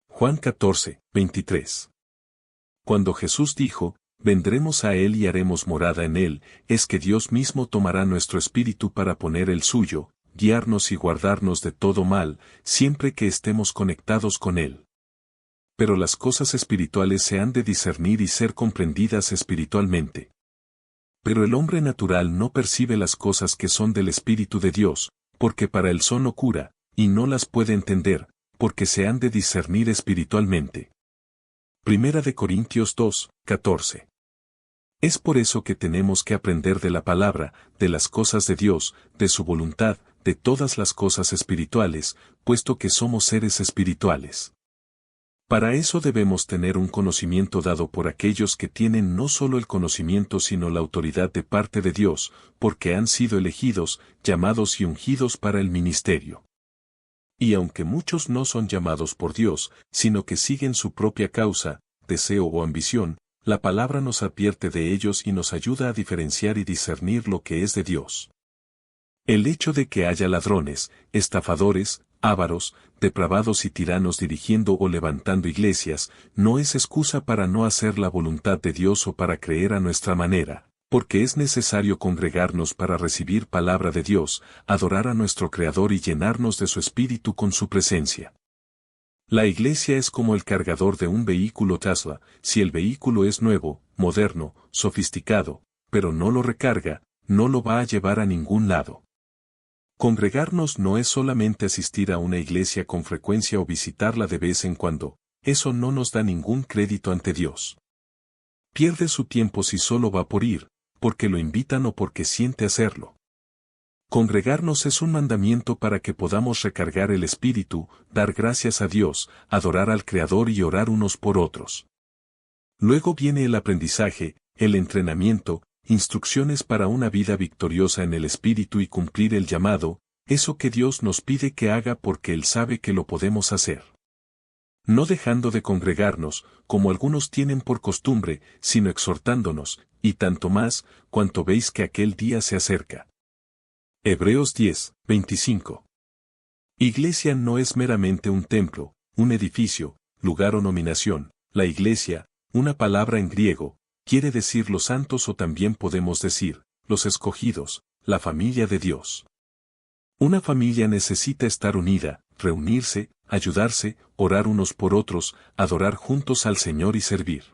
Juan 14, 23. Cuando Jesús dijo, vendremos a él y haremos morada en él, es que Dios mismo tomará nuestro espíritu para poner el suyo, guiarnos y guardarnos de todo mal, siempre que estemos conectados con él. Pero las cosas espirituales se han de discernir y ser comprendidas espiritualmente. Pero el hombre natural no percibe las cosas que son del Espíritu de Dios, porque para él son locura, y no las puede entender, porque se han de discernir espiritualmente. Primera de Corintios 2, 14. Es por eso que tenemos que aprender de la palabra, de las cosas de Dios, de su voluntad, de todas las cosas espirituales, puesto que somos seres espirituales. Para eso debemos tener un conocimiento dado por aquellos que tienen no solo el conocimiento sino la autoridad de parte de Dios, porque han sido elegidos, llamados y ungidos para el ministerio. Y aunque muchos no son llamados por Dios, sino que siguen su propia causa, deseo o ambición, la palabra nos advierte de ellos y nos ayuda a diferenciar y discernir lo que es de Dios. El hecho de que haya ladrones, estafadores, ávaros, depravados y tiranos dirigiendo o levantando iglesias, no es excusa para no hacer la voluntad de Dios o para creer a nuestra manera, porque es necesario congregarnos para recibir palabra de Dios, adorar a nuestro Creador y llenarnos de su Espíritu con su presencia. La iglesia es como el cargador de un vehículo Tesla, si el vehículo es nuevo, moderno, sofisticado, pero no lo recarga, no lo va a llevar a ningún lado. Congregarnos no es solamente asistir a una iglesia con frecuencia o visitarla de vez en cuando, eso no nos da ningún crédito ante Dios. Pierde su tiempo si solo va por ir, porque lo invitan o porque siente hacerlo. Congregarnos es un mandamiento para que podamos recargar el espíritu, dar gracias a Dios, adorar al Creador y orar unos por otros. Luego viene el aprendizaje, el entrenamiento, instrucciones para una vida victoriosa en el Espíritu y cumplir el llamado, eso que Dios nos pide que haga porque Él sabe que lo podemos hacer. No dejando de congregarnos, como algunos tienen por costumbre, sino exhortándonos, y tanto más, cuanto veis que aquel día se acerca. Hebreos 10, 25. Iglesia no es meramente un templo, un edificio, lugar o nominación. La iglesia, una palabra en griego, quiere decir los santos o también podemos decir, los escogidos, la familia de Dios. Una familia necesita estar unida, reunirse, ayudarse, orar unos por otros, adorar juntos al Señor y servir.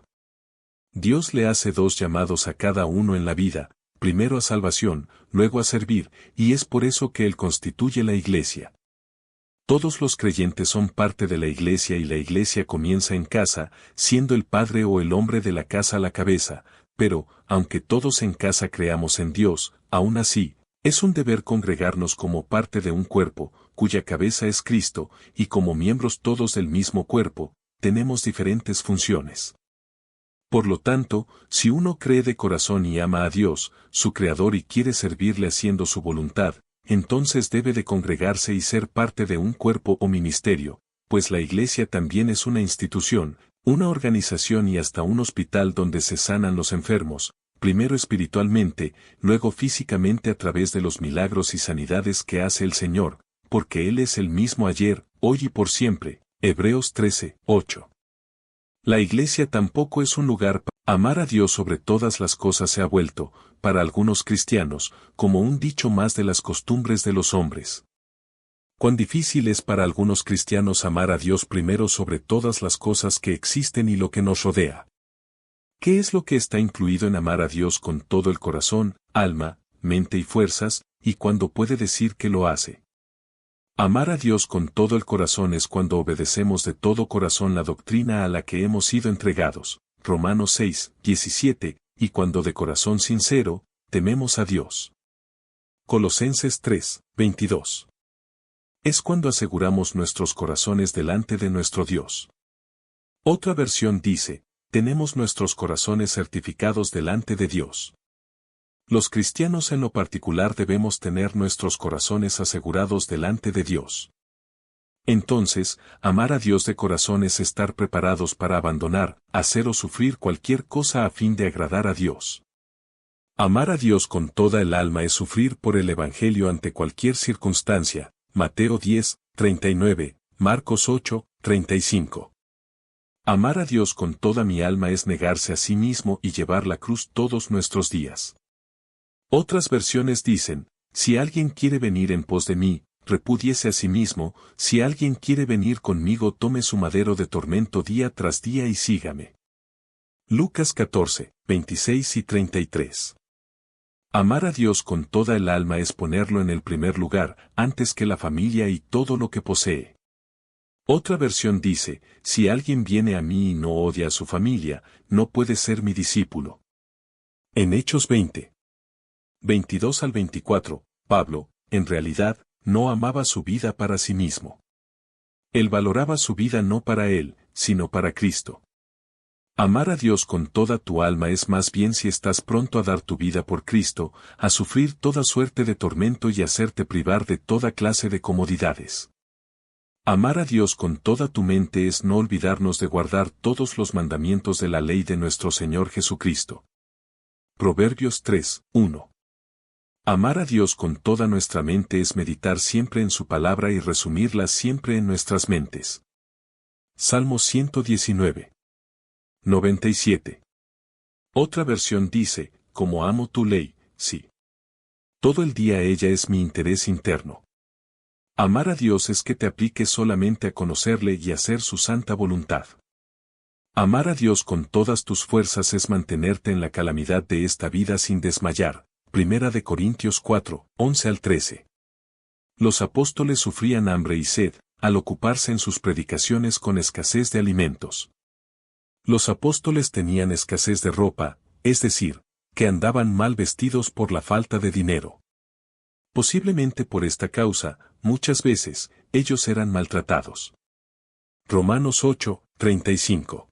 Dios le hace dos llamados a cada uno en la vida, primero a salvación, luego a servir, y es por eso que Él constituye la iglesia. Todos los creyentes son parte de la iglesia y la iglesia comienza en casa, siendo el padre o el hombre de la casa la cabeza, pero, aunque todos en casa creamos en Dios, aún así, es un deber congregarnos como parte de un cuerpo, cuya cabeza es Cristo, y como miembros todos del mismo cuerpo, tenemos diferentes funciones. Por lo tanto, si uno cree de corazón y ama a Dios, su Creador y quiere servirle haciendo su voluntad, entonces debe de congregarse y ser parte de un cuerpo o ministerio, pues la iglesia también es una institución, una organización y hasta un hospital donde se sanan los enfermos, primero espiritualmente, luego físicamente a través de los milagros y sanidades que hace el Señor, porque Él es el mismo ayer, hoy y por siempre. Hebreos 13, 8. La iglesia tampoco es un lugar para amar a Dios sobre todas las cosas se ha vuelto, para algunos cristianos, como un dicho más de las costumbres de los hombres. Cuán difícil es para algunos cristianos amar a Dios primero sobre todas las cosas que existen y lo que nos rodea. ¿Qué es lo que está incluido en amar a Dios con todo el corazón, alma, mente y fuerzas, y cuándo puede decir que lo hace? Amar a Dios con todo el corazón es cuando obedecemos de todo corazón la doctrina a la que hemos sido entregados, Romanos 6, 17, y cuando de corazón sincero, tememos a Dios. Colosenses 3, 22. Es cuando aseguramos nuestros corazones delante de nuestro Dios. Otra versión dice, tenemos nuestros corazones certificados delante de Dios. Los cristianos en lo particular debemos tener nuestros corazones asegurados delante de Dios. Entonces, amar a Dios de corazón es estar preparados para abandonar, hacer o sufrir cualquier cosa a fin de agradar a Dios. Amar a Dios con toda el alma es sufrir por el Evangelio ante cualquier circunstancia, Mateo 10, 39, Marcos 8, 35. Amar a Dios con toda mi alma es negarse a sí mismo y llevar la cruz todos nuestros días. Otras versiones dicen, si alguien quiere venir en pos de mí, repúdiese a sí mismo, si alguien quiere venir conmigo tome su madero de tormento día tras día y sígame. Lucas 14, 26 y 33. Amar a Dios con toda el alma es ponerlo en el primer lugar, antes que la familia y todo lo que posee. Otra versión dice, si alguien viene a mí y no odia a su familia, no puede ser mi discípulo. En Hechos 20. 22 al 24, Pablo, en realidad, no amaba su vida para sí mismo. Él valoraba su vida no para él, sino para Cristo. Amar a Dios con toda tu alma es más bien si estás pronto a dar tu vida por Cristo, a sufrir toda suerte de tormento y hacerte privar de toda clase de comodidades. Amar a Dios con toda tu mente es no olvidarnos de guardar todos los mandamientos de la ley de nuestro Señor Jesucristo. Proverbios 3, 1. Amar a Dios con toda nuestra mente es meditar siempre en su palabra y resumirla siempre en nuestras mentes. Salmo 119. 97. Otra versión dice, como amo tu ley, sí. Todo el día ella es mi interés interno. Amar a Dios es que te apliques solamente a conocerle y hacer su santa voluntad. Amar a Dios con todas tus fuerzas es mantenerte en la calamidad de esta vida sin desmayar. Primera de Corintios 4, 11 al 13. Los apóstoles sufrían hambre y sed, al ocuparse en sus predicaciones con escasez de alimentos. Los apóstoles tenían escasez de ropa, es decir, que andaban mal vestidos por la falta de dinero. Posiblemente por esta causa, muchas veces, ellos eran maltratados. Romanos 8, 35.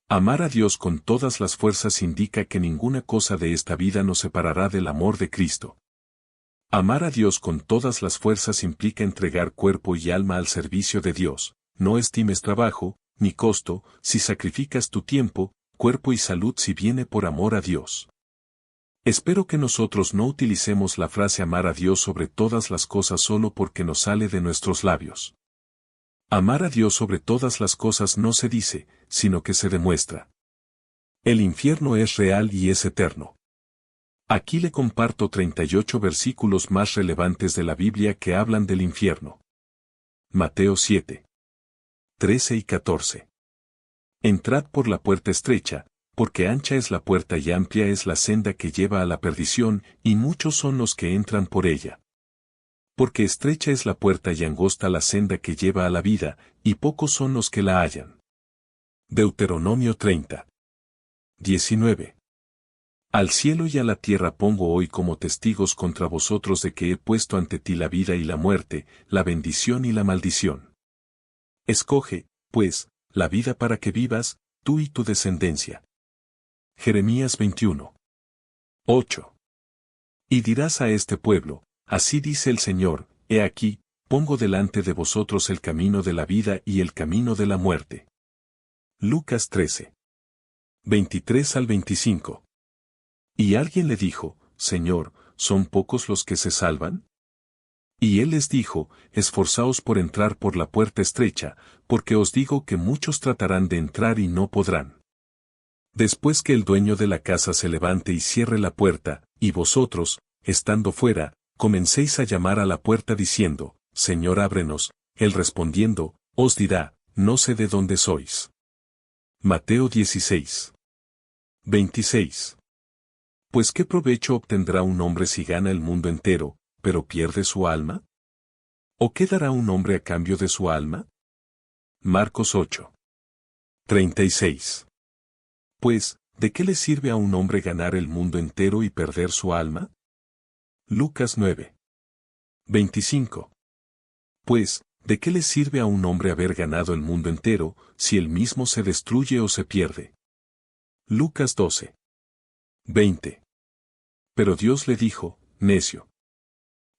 Amar a Dios con todas las fuerzas indica que ninguna cosa de esta vida nos separará del amor de Cristo. Amar a Dios con todas las fuerzas implica entregar cuerpo y alma al servicio de Dios. No estimes trabajo, ni costo, si sacrificas tu tiempo, cuerpo y salud si viene por amor a Dios. Espero que nosotros no utilicemos la frase amar a Dios sobre todas las cosas solo porque nos sale de nuestros labios. Amar a Dios sobre todas las cosas no se dice, sino que se demuestra. El infierno es real y es eterno. Aquí le comparto 38 versículos más relevantes de la Biblia que hablan del infierno. Mateo 7. 13 y 14. Entrad por la puerta estrecha, porque ancha es la puerta y amplia es la senda que lleva a la perdición, y muchos son los que entran por ella. Porque estrecha es la puerta y angosta la senda que lleva a la vida, y pocos son los que la hallan. Deuteronomio 30. 19. Al cielo y a la tierra pongo hoy como testigos contra vosotros de que he puesto ante ti la vida y la muerte, la bendición y la maldición. Escoge, pues, la vida para que vivas, tú y tu descendencia. Jeremías 21. 8. Y dirás a este pueblo, así dice el Señor, he aquí, pongo delante de vosotros el camino de la vida y el camino de la muerte. Lucas 13. 23 al 25. Y alguien le dijo, Señor, ¿son pocos los que se salvan? Y él les dijo, esforzaos por entrar por la puerta estrecha, porque os digo que muchos tratarán de entrar y no podrán. Después que el dueño de la casa se levante y cierre la puerta, y vosotros, estando fuera, comencéis a llamar a la puerta diciendo, Señor, ábrenos, él respondiendo, os dirá, no sé de dónde sois. Mateo 16. 26. Pues ¿qué provecho obtendrá un hombre si gana el mundo entero, pero pierde su alma? ¿O qué dará un hombre a cambio de su alma? Marcos 8. 36. Pues, ¿de qué le sirve a un hombre ganar el mundo entero y perder su alma? Lucas 9. 25. Pues, ¿de qué le sirve a un hombre haber ganado el mundo entero, si él mismo se destruye o se pierde? Lucas 12. 20. Pero Dios le dijo, necio.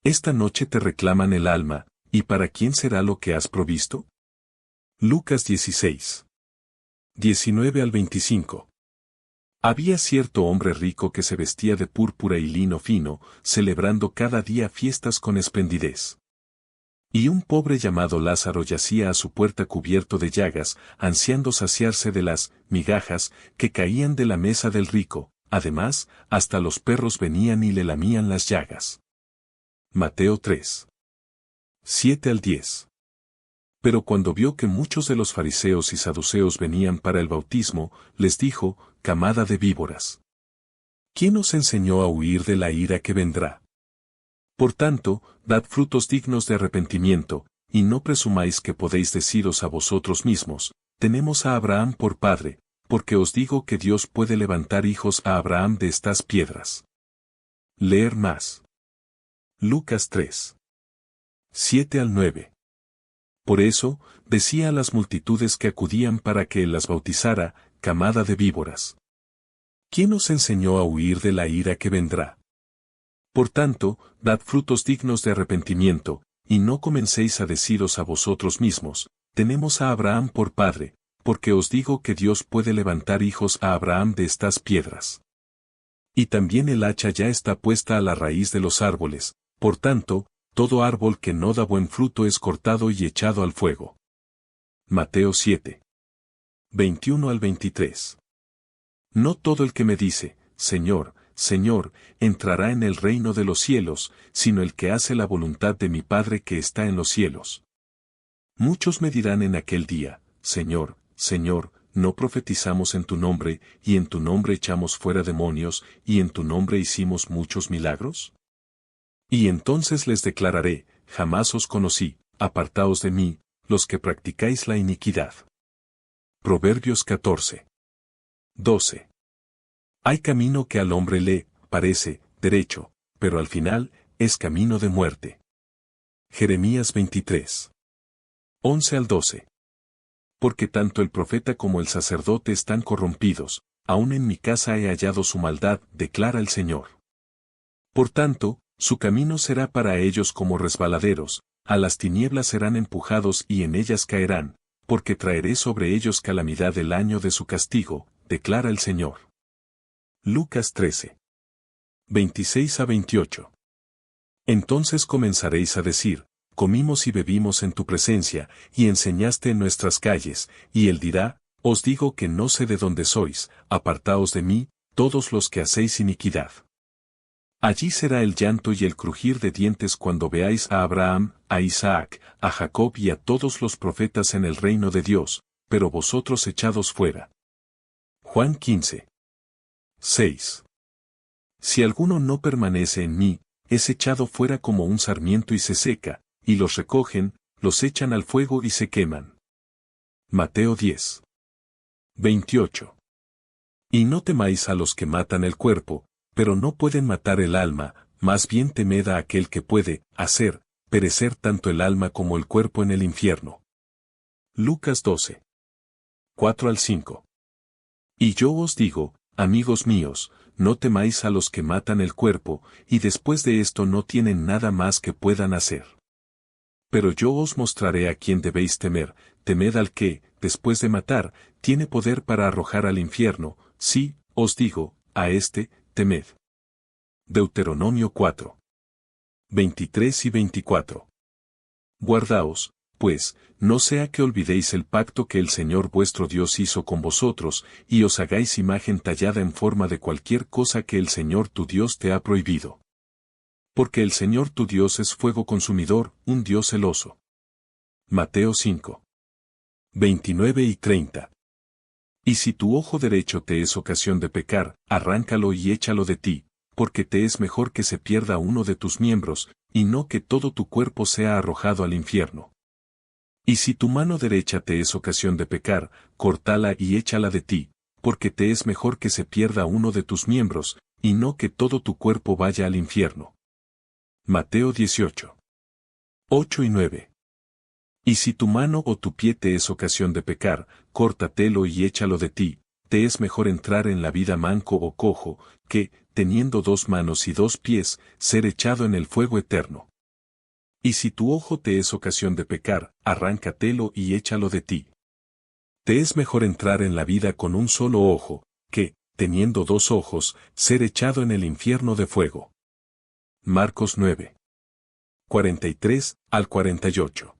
Esta noche te reclaman el alma, ¿y para quién será lo que has provisto? Lucas 16. 19 al 25. Había cierto hombre rico que se vestía de púrpura y lino fino, celebrando cada día fiestas con esplendidez. Y un pobre llamado Lázaro yacía a su puerta cubierto de llagas, ansiando saciarse de las migajas que caían de la mesa del rico, además, hasta los perros venían y le lamían las llagas. Mateo 3. 7 al 10. Pero cuando vio que muchos de los fariseos y saduceos venían para el bautismo, les dijo, camada de víboras. ¿Quién os enseñó a huir de la ira que vendrá? Por tanto, dad frutos dignos de arrepentimiento, y no presumáis que podéis deciros a vosotros mismos, tenemos a Abraham por padre, porque os digo que Dios puede levantar hijos a Abraham de estas piedras. Leer más. Lucas 3. 7 al 9. Por eso, decía a las multitudes que acudían para que él las bautizara, camada de víboras. ¿Quién os enseñó a huir de la ira que vendrá? Por tanto, dad frutos dignos de arrepentimiento, y no comencéis a deciros a vosotros mismos, tenemos a Abraham por padre, porque os digo que Dios puede levantar hijos a Abraham de estas piedras. Y también el hacha ya está puesta a la raíz de los árboles, por tanto, todo árbol que no da buen fruto es cortado y echado al fuego. Mateo 7. 21 al 23. No todo el que me dice, Señor, Señor, entrará en el reino de los cielos, sino el que hace la voluntad de mi Padre que está en los cielos. Muchos me dirán en aquel día, Señor, Señor, ¿no profetizamos en tu nombre, y en tu nombre echamos fuera demonios, y en tu nombre hicimos muchos milagros? Y entonces les declararé, jamás os conocí, apartaos de mí, los que practicáis la iniquidad. Proverbios 14. 12. Hay camino que al hombre le parece derecho, pero al final es camino de muerte. Jeremías 23. 11 al 12. Porque tanto el profeta como el sacerdote están corrompidos, aun en mi casa he hallado su maldad, declara el Señor. Por tanto, su camino será para ellos como resbaladeros, a las tinieblas serán empujados y en ellas caerán, porque traeré sobre ellos calamidad el año de su castigo, declara el Señor. Lucas 13. 26 a 28. Entonces comenzaréis a decir, comimos y bebimos en tu presencia, y enseñaste en nuestras calles, y él dirá, os digo que no sé de dónde sois, apartaos de mí, todos los que hacéis iniquidad. Allí será el llanto y el crujir de dientes cuando veáis a Abraham, a Isaac, a Jacob y a todos los profetas en el reino de Dios, pero vosotros echados fuera. Juan 15. 6. Si alguno no permanece en mí, es echado fuera como un sarmiento y se seca, y los recogen, los echan al fuego y se queman. Mateo 10. 28. Y no temáis a los que matan el cuerpo, pero no pueden matar el alma, más bien temed a aquel que puede hacer perecer tanto el alma como el cuerpo en el infierno. Lucas 12. 4 al 5. Y yo os digo, amigos míos, no temáis a los que matan el cuerpo, y después de esto no tienen nada más que puedan hacer. Pero yo os mostraré a quién debéis temer, temed al que, después de matar, tiene poder para arrojar al infierno, sí, os digo, a este, temed. Deuteronomio 4. 23 y 24. Guardaos, pues, no sea que olvidéis el pacto que el Señor vuestro Dios hizo con vosotros, y os hagáis imagen tallada en forma de cualquier cosa que el Señor tu Dios te ha prohibido. Porque el Señor tu Dios es fuego consumidor, un Dios celoso. Mateo 5. 29 y 30. Y si tu ojo derecho te es ocasión de pecar, arráncalo y échalo de ti, porque te es mejor que se pierda uno de tus miembros, y no que todo tu cuerpo sea arrojado al infierno. Y si tu mano derecha te es ocasión de pecar, córtala y échala de ti, porque te es mejor que se pierda uno de tus miembros, y no que todo tu cuerpo vaya al infierno. Mateo 18. 8 y 9. Y si tu mano o tu pie te es ocasión de pecar, córtatelo y échalo de ti, te es mejor entrar en la vida manco o cojo, que, teniendo 2 manos y 2 pies, ser echado en el fuego eterno. Y si tu ojo te es ocasión de pecar, arráncatelo y échalo de ti. Te es mejor entrar en la vida con un solo ojo, que, teniendo 2 ojos, ser echado en el infierno de fuego. Marcos 9. 43 al 48.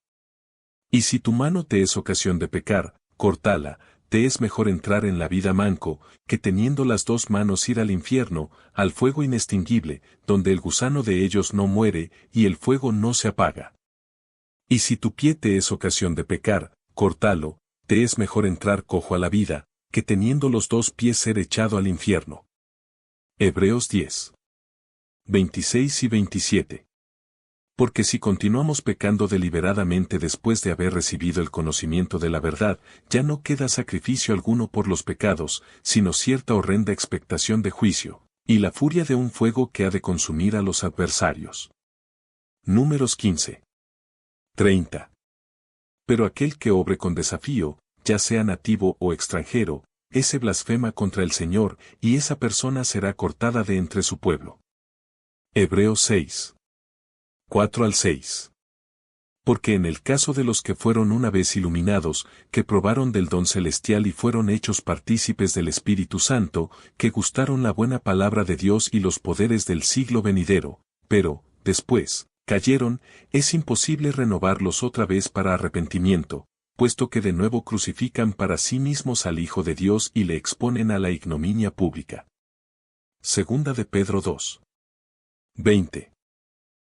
Y si tu mano te es ocasión de pecar, córtala, te es mejor entrar en la vida manco, que teniendo las 2 manos ir al infierno, al fuego inextinguible, donde el gusano de ellos no muere, y el fuego no se apaga. Y si tu pie te es ocasión de pecar, córtalo, te es mejor entrar cojo a la vida, que teniendo los 2 pies ser echado al infierno. Hebreos 10. 26 y 27. Porque si continuamos pecando deliberadamente después de haber recibido el conocimiento de la verdad, ya no queda sacrificio alguno por los pecados, sino cierta horrenda expectación de juicio, y la furia de un fuego que ha de consumir a los adversarios. Números 15. 30. Pero aquel que obre con desafío, ya sea nativo o extranjero, ese blasfema contra el Señor, y esa persona será cortada de entre su pueblo. Hebreos 6. 4 al 6. Porque en el caso de los que fueron una vez iluminados, que probaron del don celestial y fueron hechos partícipes del Espíritu Santo, que gustaron la buena palabra de Dios y los poderes del siglo venidero, pero, después, cayeron, es imposible renovarlos otra vez para arrepentimiento, puesto que de nuevo crucifican para sí mismos al Hijo de Dios y le exponen a la ignominia pública. Segunda de Pedro 2. 20.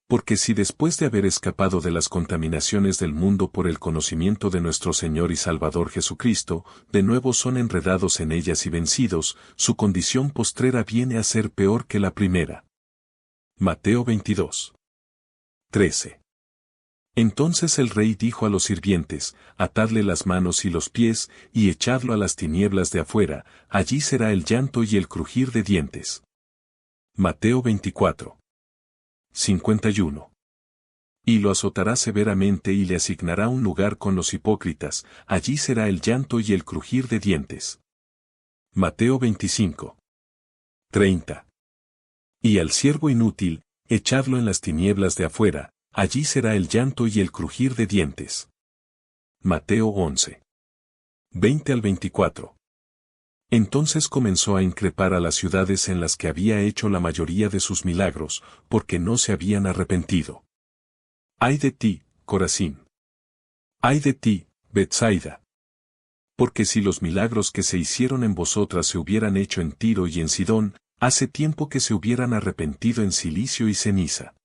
Porque si después de haber escapado de las contaminaciones del mundo por el conocimiento de nuestro Señor y Salvador Jesucristo, de nuevo son enredados en ellas y vencidos, su condición postrera viene a ser peor que la primera. Mateo 22. 13. Entonces el rey dijo a los sirvientes, atadle las manos y los pies, y echadlo a las tinieblas de afuera, allí será el llanto y el crujir de dientes. Mateo 24. 51. Y lo azotará severamente y le asignará un lugar con los hipócritas, allí será el llanto y el crujir de dientes. Mateo 25. 30. Y al siervo inútil, echadlo en las tinieblas de afuera, allí será el llanto y el crujir de dientes. Mateo 11. 20 al 24. Entonces comenzó a increpar a las ciudades en las que había hecho la mayoría de sus milagros, porque no se habían arrepentido. ¡Ay de ti, Corazín! ¡Ay de ti, Betsaida! Porque si los milagros que se hicieron en vosotras se hubieran hecho en Tiro y en Sidón, hace tiempo que se hubieran arrepentido en cilicio y ceniza.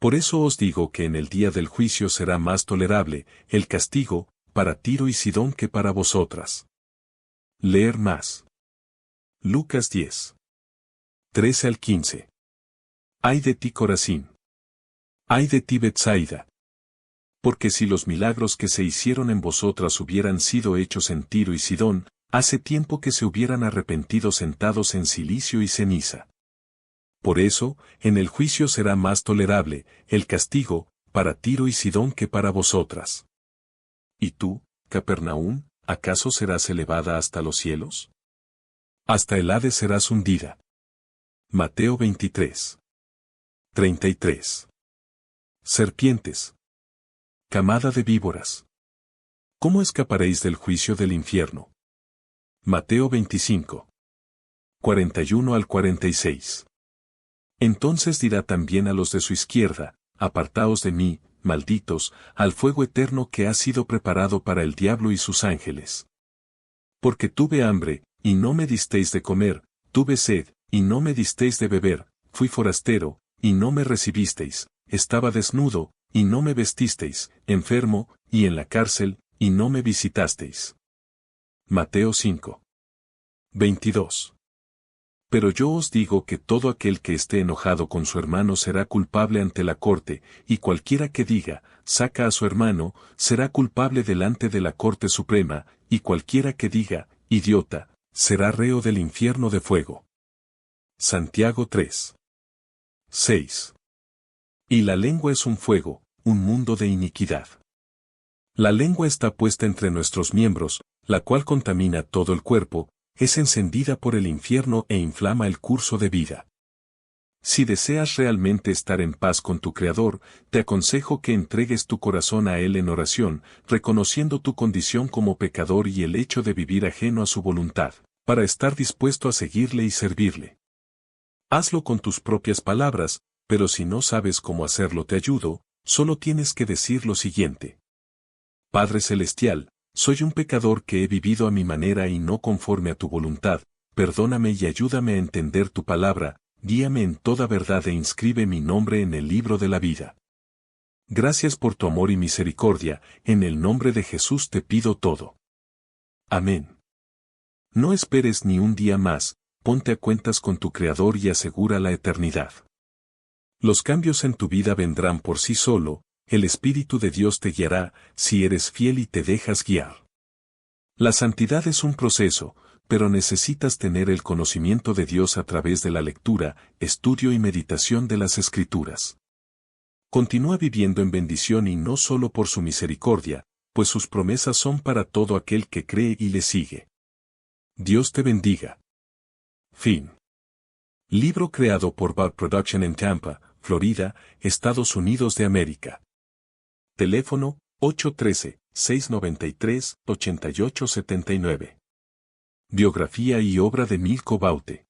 Por eso os digo que en el día del juicio será más tolerable el castigo para Tiro y Sidón que para vosotras. Leer más. Lucas 10. 13 al 15. ¡Ay de ti, Corazín! ¡Ay de ti, Betsaida! Porque si los milagros que se hicieron en vosotras hubieran sido hechos en Tiro y Sidón, hace tiempo que se hubieran arrepentido sentados en cilicio y ceniza. Por eso, en el juicio será más tolerable el castigo para Tiro y Sidón que para vosotras. ¿Y tú, Capernaum, acaso serás elevada hasta los cielos? Hasta el Hades serás hundida. Mateo 23. 33. Serpientes. Camada de víboras. ¿Cómo escaparéis del juicio del infierno? Mateo 25. 41 al 46. Entonces dirá también a los de su izquierda, apartaos de mí, malditos, al fuego eterno que ha sido preparado para el diablo y sus ángeles. Porque tuve hambre, y no me disteis de comer, tuve sed, y no me disteis de beber, fui forastero, y no me recibisteis, estaba desnudo, y no me vestisteis, enfermo, y en la cárcel, y no me visitasteis. Mateo 5. 22. Pero yo os digo que todo aquel que esté enojado con su hermano será culpable ante la corte, y cualquiera que diga, saca a su hermano, será culpable delante de la corte suprema, y cualquiera que diga, idiota, será reo del infierno de fuego. Santiago 3. 6. Y la lengua es un fuego, un mundo de iniquidad. La lengua está puesta entre nuestros miembros, la cual contamina todo el cuerpo, es encendida por el infierno e inflama el curso de vida. Si deseas realmente estar en paz con tu Creador, te aconsejo que entregues tu corazón a Él en oración, reconociendo tu condición como pecador y el hecho de vivir ajeno a su voluntad, para estar dispuesto a seguirle y servirle. Hazlo con tus propias palabras, pero si no sabes cómo hacerlo te ayudo, solo tienes que decir lo siguiente. Padre Celestial, soy un pecador que he vivido a mi manera y no conforme a tu voluntad, perdóname y ayúdame a entender tu palabra, guíame en toda verdad e inscribe mi nombre en el libro de la vida. Gracias por tu amor y misericordia, en el nombre de Jesús te pido todo. Amén. No esperes ni un día más, ponte a cuentas con tu Creador y asegura la eternidad. Los cambios en tu vida vendrán por sí solo, el Espíritu de Dios te guiará, si eres fiel y te dejas guiar. La santidad es un proceso, pero necesitas tener el conocimiento de Dios a través de la lectura, estudio y meditación de las Escrituras. Continúa viviendo en bendición y no solo por su misericordia, pues sus promesas son para todo aquel que cree y le sigue. Dios te bendiga. Fin. Libro creado por Bud Production en Tampa, Florida, Estados Unidos de América. Teléfono, 813-693-8879. Biografía y obra de Milko Baute.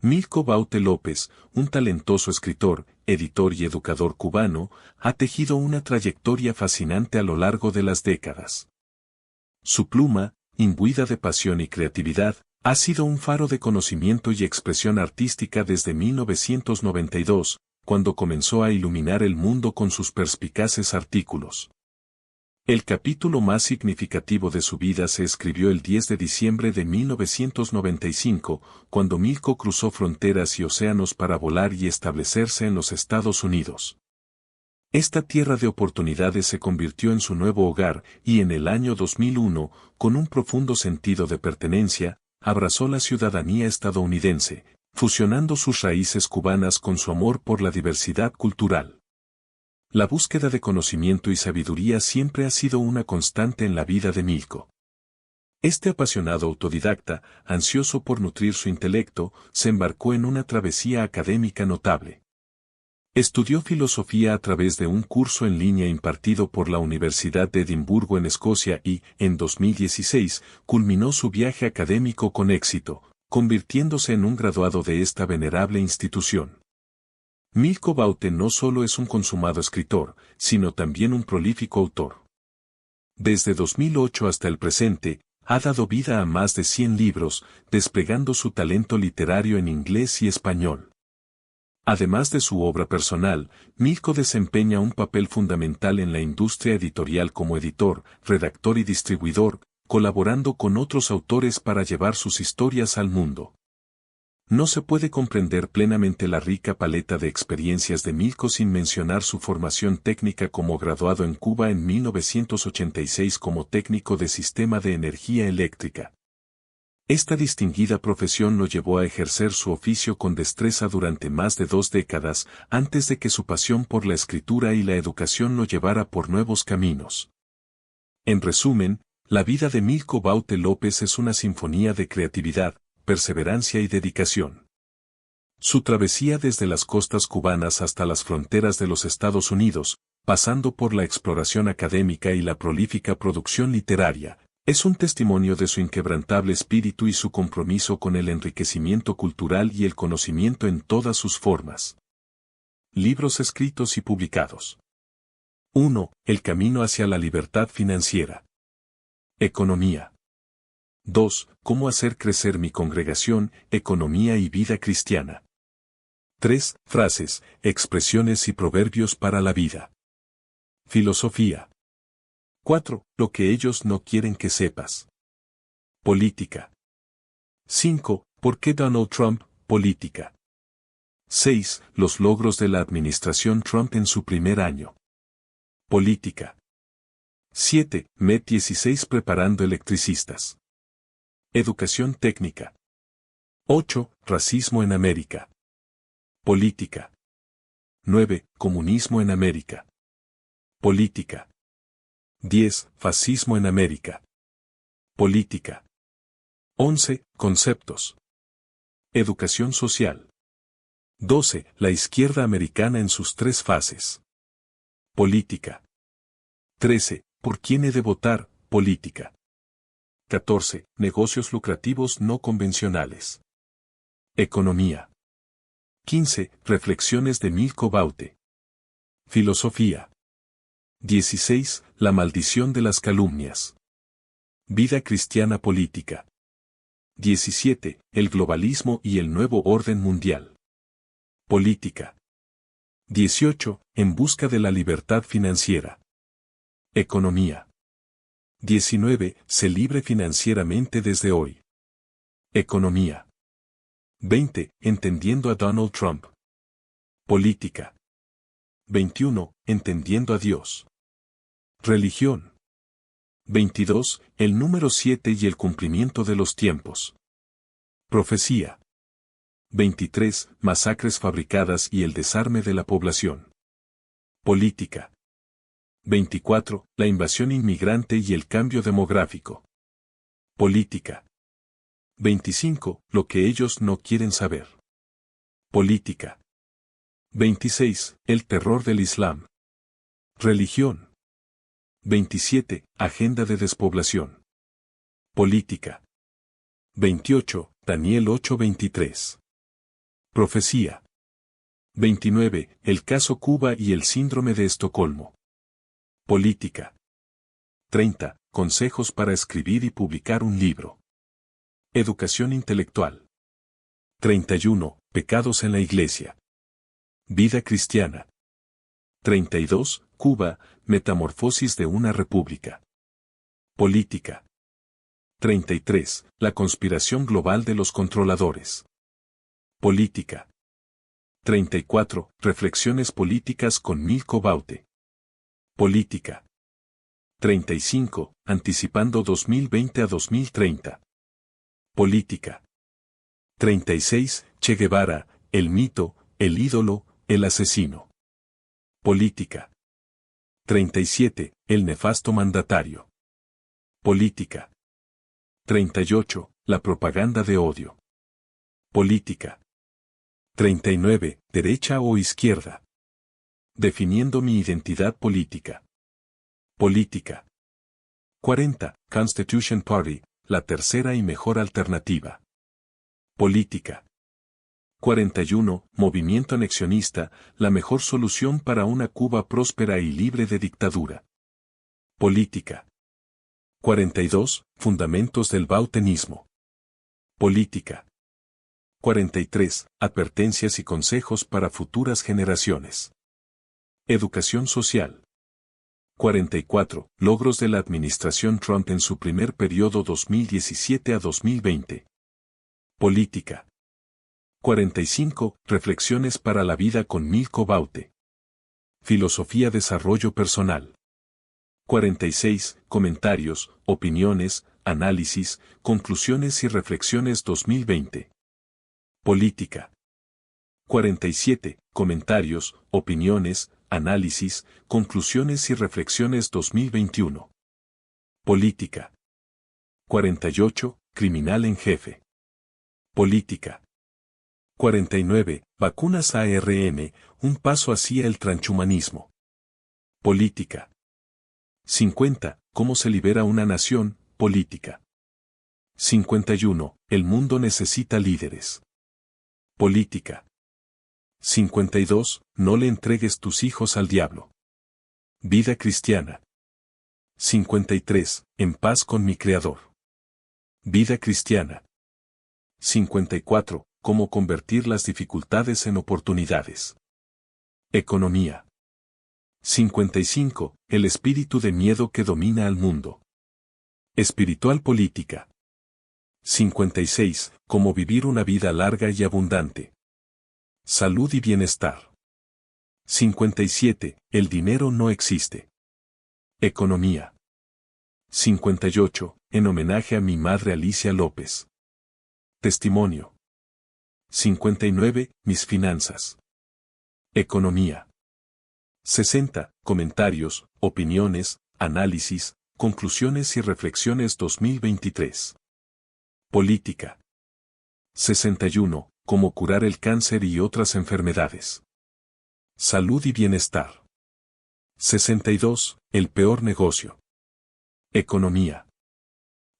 Milko Baute López, un talentoso escritor, editor y educador cubano, ha tejido una trayectoria fascinante a lo largo de las décadas. Su pluma, imbuida de pasión y creatividad, ha sido un faro de conocimiento y expresión artística desde 1992, cuando comenzó a iluminar el mundo con sus perspicaces artículos. El capítulo más significativo de su vida se escribió el 10 de diciembre de 1995, cuando Milko cruzó fronteras y océanos para volar y establecerse en los Estados Unidos. Esta tierra de oportunidades se convirtió en su nuevo hogar y en el año 2001, con un profundo sentido de pertenencia, abrazó la ciudadanía estadounidense, fusionando sus raíces cubanas con su amor por la diversidad cultural. La búsqueda de conocimiento y sabiduría siempre ha sido una constante en la vida de Milko. Este apasionado autodidacta, ansioso por nutrir su intelecto, se embarcó en una travesía académica notable. Estudió filosofía a través de un curso en línea impartido por la Universidad de Edimburgo en Escocia y, en 2016, culminó su viaje académico con éxito, convirtiéndose en un graduado de esta venerable institución. Milko Baute no solo es un consumado escritor, sino también un prolífico autor. Desde 2008 hasta el presente, ha dado vida a más de 100 libros, desplegando su talento literario en inglés y español. Además de su obra personal, Milko desempeña un papel fundamental en la industria editorial como editor, redactor y distribuidor, colaborando con otros autores para llevar sus historias al mundo. No se puede comprender plenamente la rica paleta de experiencias de Milko sin mencionar su formación técnica como graduado en Cuba en 1986 como técnico de sistema de energía eléctrica. Esta distinguida profesión lo llevó a ejercer su oficio con destreza durante más de 2 décadas, antes de que su pasión por la escritura y la educación lo llevara por nuevos caminos. En resumen, la vida de Milko Baute López es una sinfonía de creatividad, perseverancia y dedicación. Su travesía desde las costas cubanas hasta las fronteras de los Estados Unidos, pasando por la exploración académica y la prolífica producción literaria, es un testimonio de su inquebrantable espíritu y su compromiso con el enriquecimiento cultural y el conocimiento en todas sus formas. Libros escritos y publicados. 1. El camino hacia la libertad financiera. Economía. 2. Cómo hacer crecer mi congregación, economía y vida cristiana. 3. Frases, expresiones y proverbios para la vida. Filosofía. 4. Lo que ellos no quieren que sepas. Política. 5. ¿Por qué Donald Trump? Política. 6. Los logros de la administración Trump en su primer año. Política. 7. MET 16 preparando electricistas. Educación técnica. 8. Racismo en América. Política. 9. Comunismo en América. Política. 10. Fascismo en América. Política. 11. Conceptos. Educación social. 12. La izquierda americana en sus tres fases. Política. 13. ¿Por quién he de votar? Política. 14. Negocios lucrativos no convencionales. Economía. 15. Reflexiones de Milko Baute. Filosofía. 16. La maldición de las calumnias. Vida cristiana política. 17. El globalismo y el nuevo orden mundial. Política. 18. En busca de la libertad financiera. Economía. 19. Sé libre financieramente desde hoy. Economía. 20. Entendiendo a Donald Trump. Política. 21. Entendiendo a Dios. Religión. 22. El número 7 y el cumplimiento de los tiempos. Profecía. 23. Masacres fabricadas y el desarme de la población. Política. 24. La invasión inmigrante y el cambio demográfico. Política. 25. Lo que ellos no quieren saber. Política. 26. El terror del Islam. Religión. 27. Agenda de despoblación. Política. 28. Daniel 8:23. Profecía. 29. El caso Cuba y el síndrome de Estocolmo. Política. 30. Consejos para escribir y publicar un libro. Educación intelectual. 31. Pecados en la Iglesia. Vida cristiana. 32. Cuba, metamorfosis de una república. Política. 33. La conspiración global de los controladores. Política. 34. Reflexiones políticas con Milko Baute. Política. 35. Anticipando 2020 a 2030. Política. 36. Che Guevara, el mito, el ídolo, el asesino. Política. 37. El nefasto mandatario. Política. 38. La propaganda de odio. Política. 39. Derecha o izquierda. Definiendo mi identidad política. Política. 40. Constitution Party, la tercera y mejor alternativa. Política. 41. Movimiento anexionista, la mejor solución para una Cuba próspera y libre de dictadura. Política. 42. Fundamentos del bautenismo. Política. 43. Advertencias y consejos para futuras generaciones. Educación social. 44. Logros de la administración Trump en su primer periodo 2017 a 2020. Política. 45. Reflexiones para la vida con Milko Baute. Filosofía desarrollo personal. 46. Comentarios, opiniones, análisis, conclusiones y reflexiones 2020. Política. 47. Comentarios, opiniones, análisis, conclusiones y reflexiones 2021. Política. 48. Criminal en jefe. Política. 49. Vacunas ARN, un paso hacia el transhumanismo. Política. 50. Cómo se libera una nación, política. 51. El mundo necesita líderes. Política. 52. No le entregues tus hijos al diablo. Vida cristiana. 53. En paz con mi Creador. Vida cristiana. 54. Cómo convertir las dificultades en oportunidades. Economía. 55. El espíritu de miedo que domina al mundo. Espiritual política. 56. Cómo vivir una vida larga y abundante. Salud y bienestar. 57. El dinero no existe. Economía. 58. En homenaje a mi madre Alicia López. Testimonio. 59. Mis finanzas. Economía. 60. Comentarios, opiniones, análisis, conclusiones y reflexiones 2023. Política. 61. Cómo curar el cáncer y otras enfermedades. Salud y bienestar. 62. El peor negocio. Economía.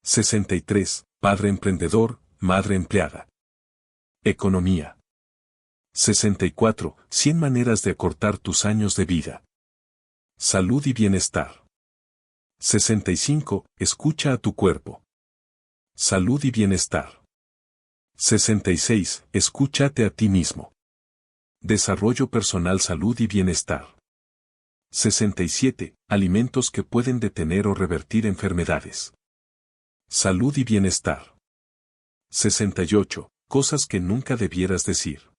63. Padre emprendedor, madre empleada. Economía. 64. 100 maneras de acortar tus años de vida. Salud y bienestar. 65. Escucha a tu cuerpo. Salud y bienestar. 66. Escúchate a ti mismo. Desarrollo personal, salud y bienestar. 67. Alimentos que pueden detener o revertir enfermedades. Salud y bienestar. 68. Cosas que nunca debieras decir.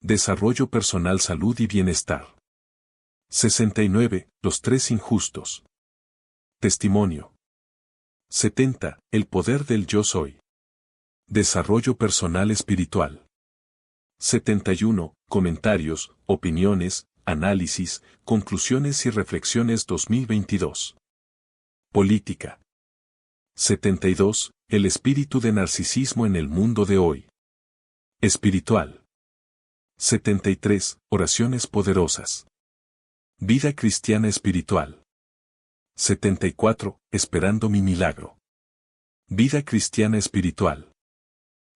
Desarrollo personal, salud y bienestar. 69. Los tres injustos. Testimonio. 70. El poder del yo soy. Desarrollo personal espiritual. 71. Comentarios, opiniones, análisis, conclusiones y reflexiones 2022. Política. 72. El espíritu de narcisismo en el mundo de hoy. Espiritual. 73. Oraciones poderosas. Vida cristiana espiritual. 74. Esperando mi milagro. Vida cristiana espiritual.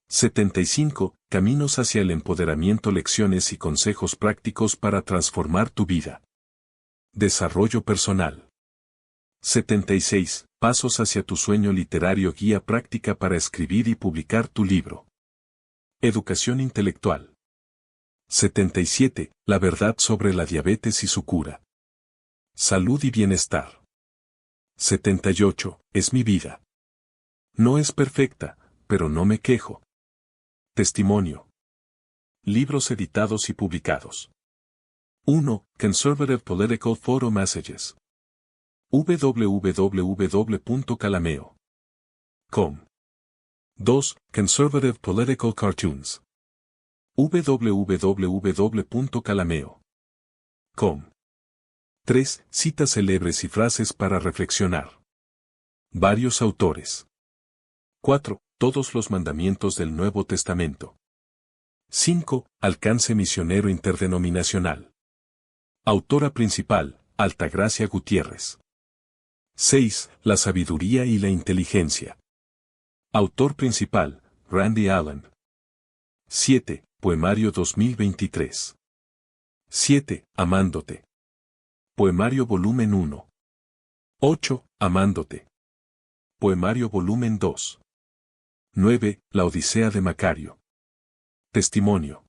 75. Caminos hacia el empoderamiento, lecciones y consejos prácticos para transformar tu vida. Desarrollo personal. 76. Pasos hacia tu sueño literario, guía práctica para escribir y publicar tu libro. Educación intelectual. 77. La verdad sobre la diabetes y su cura. Salud y bienestar. 78. Es mi vida. No es perfecta, pero no me quejo. Testimonio. Libros editados y publicados. 1. Conservative Political Photo Messages. www.calameo.com. 2. Conservative Political Cartoons. www.calameo.com. 3. Citas célebres y frases para reflexionar. Varios autores. 4. Todos los mandamientos del Nuevo Testamento. 5. Alcance misionero interdenominacional. Autora principal, Altagracia Gutiérrez. 6. La sabiduría y la inteligencia. Autor principal, Randy Allen. 7. Poemario 2023. 7. Amándote. Poemario volumen 1. 8. Amándote. Poemario volumen 2. 9. La Odisea de Macario. Testimonio.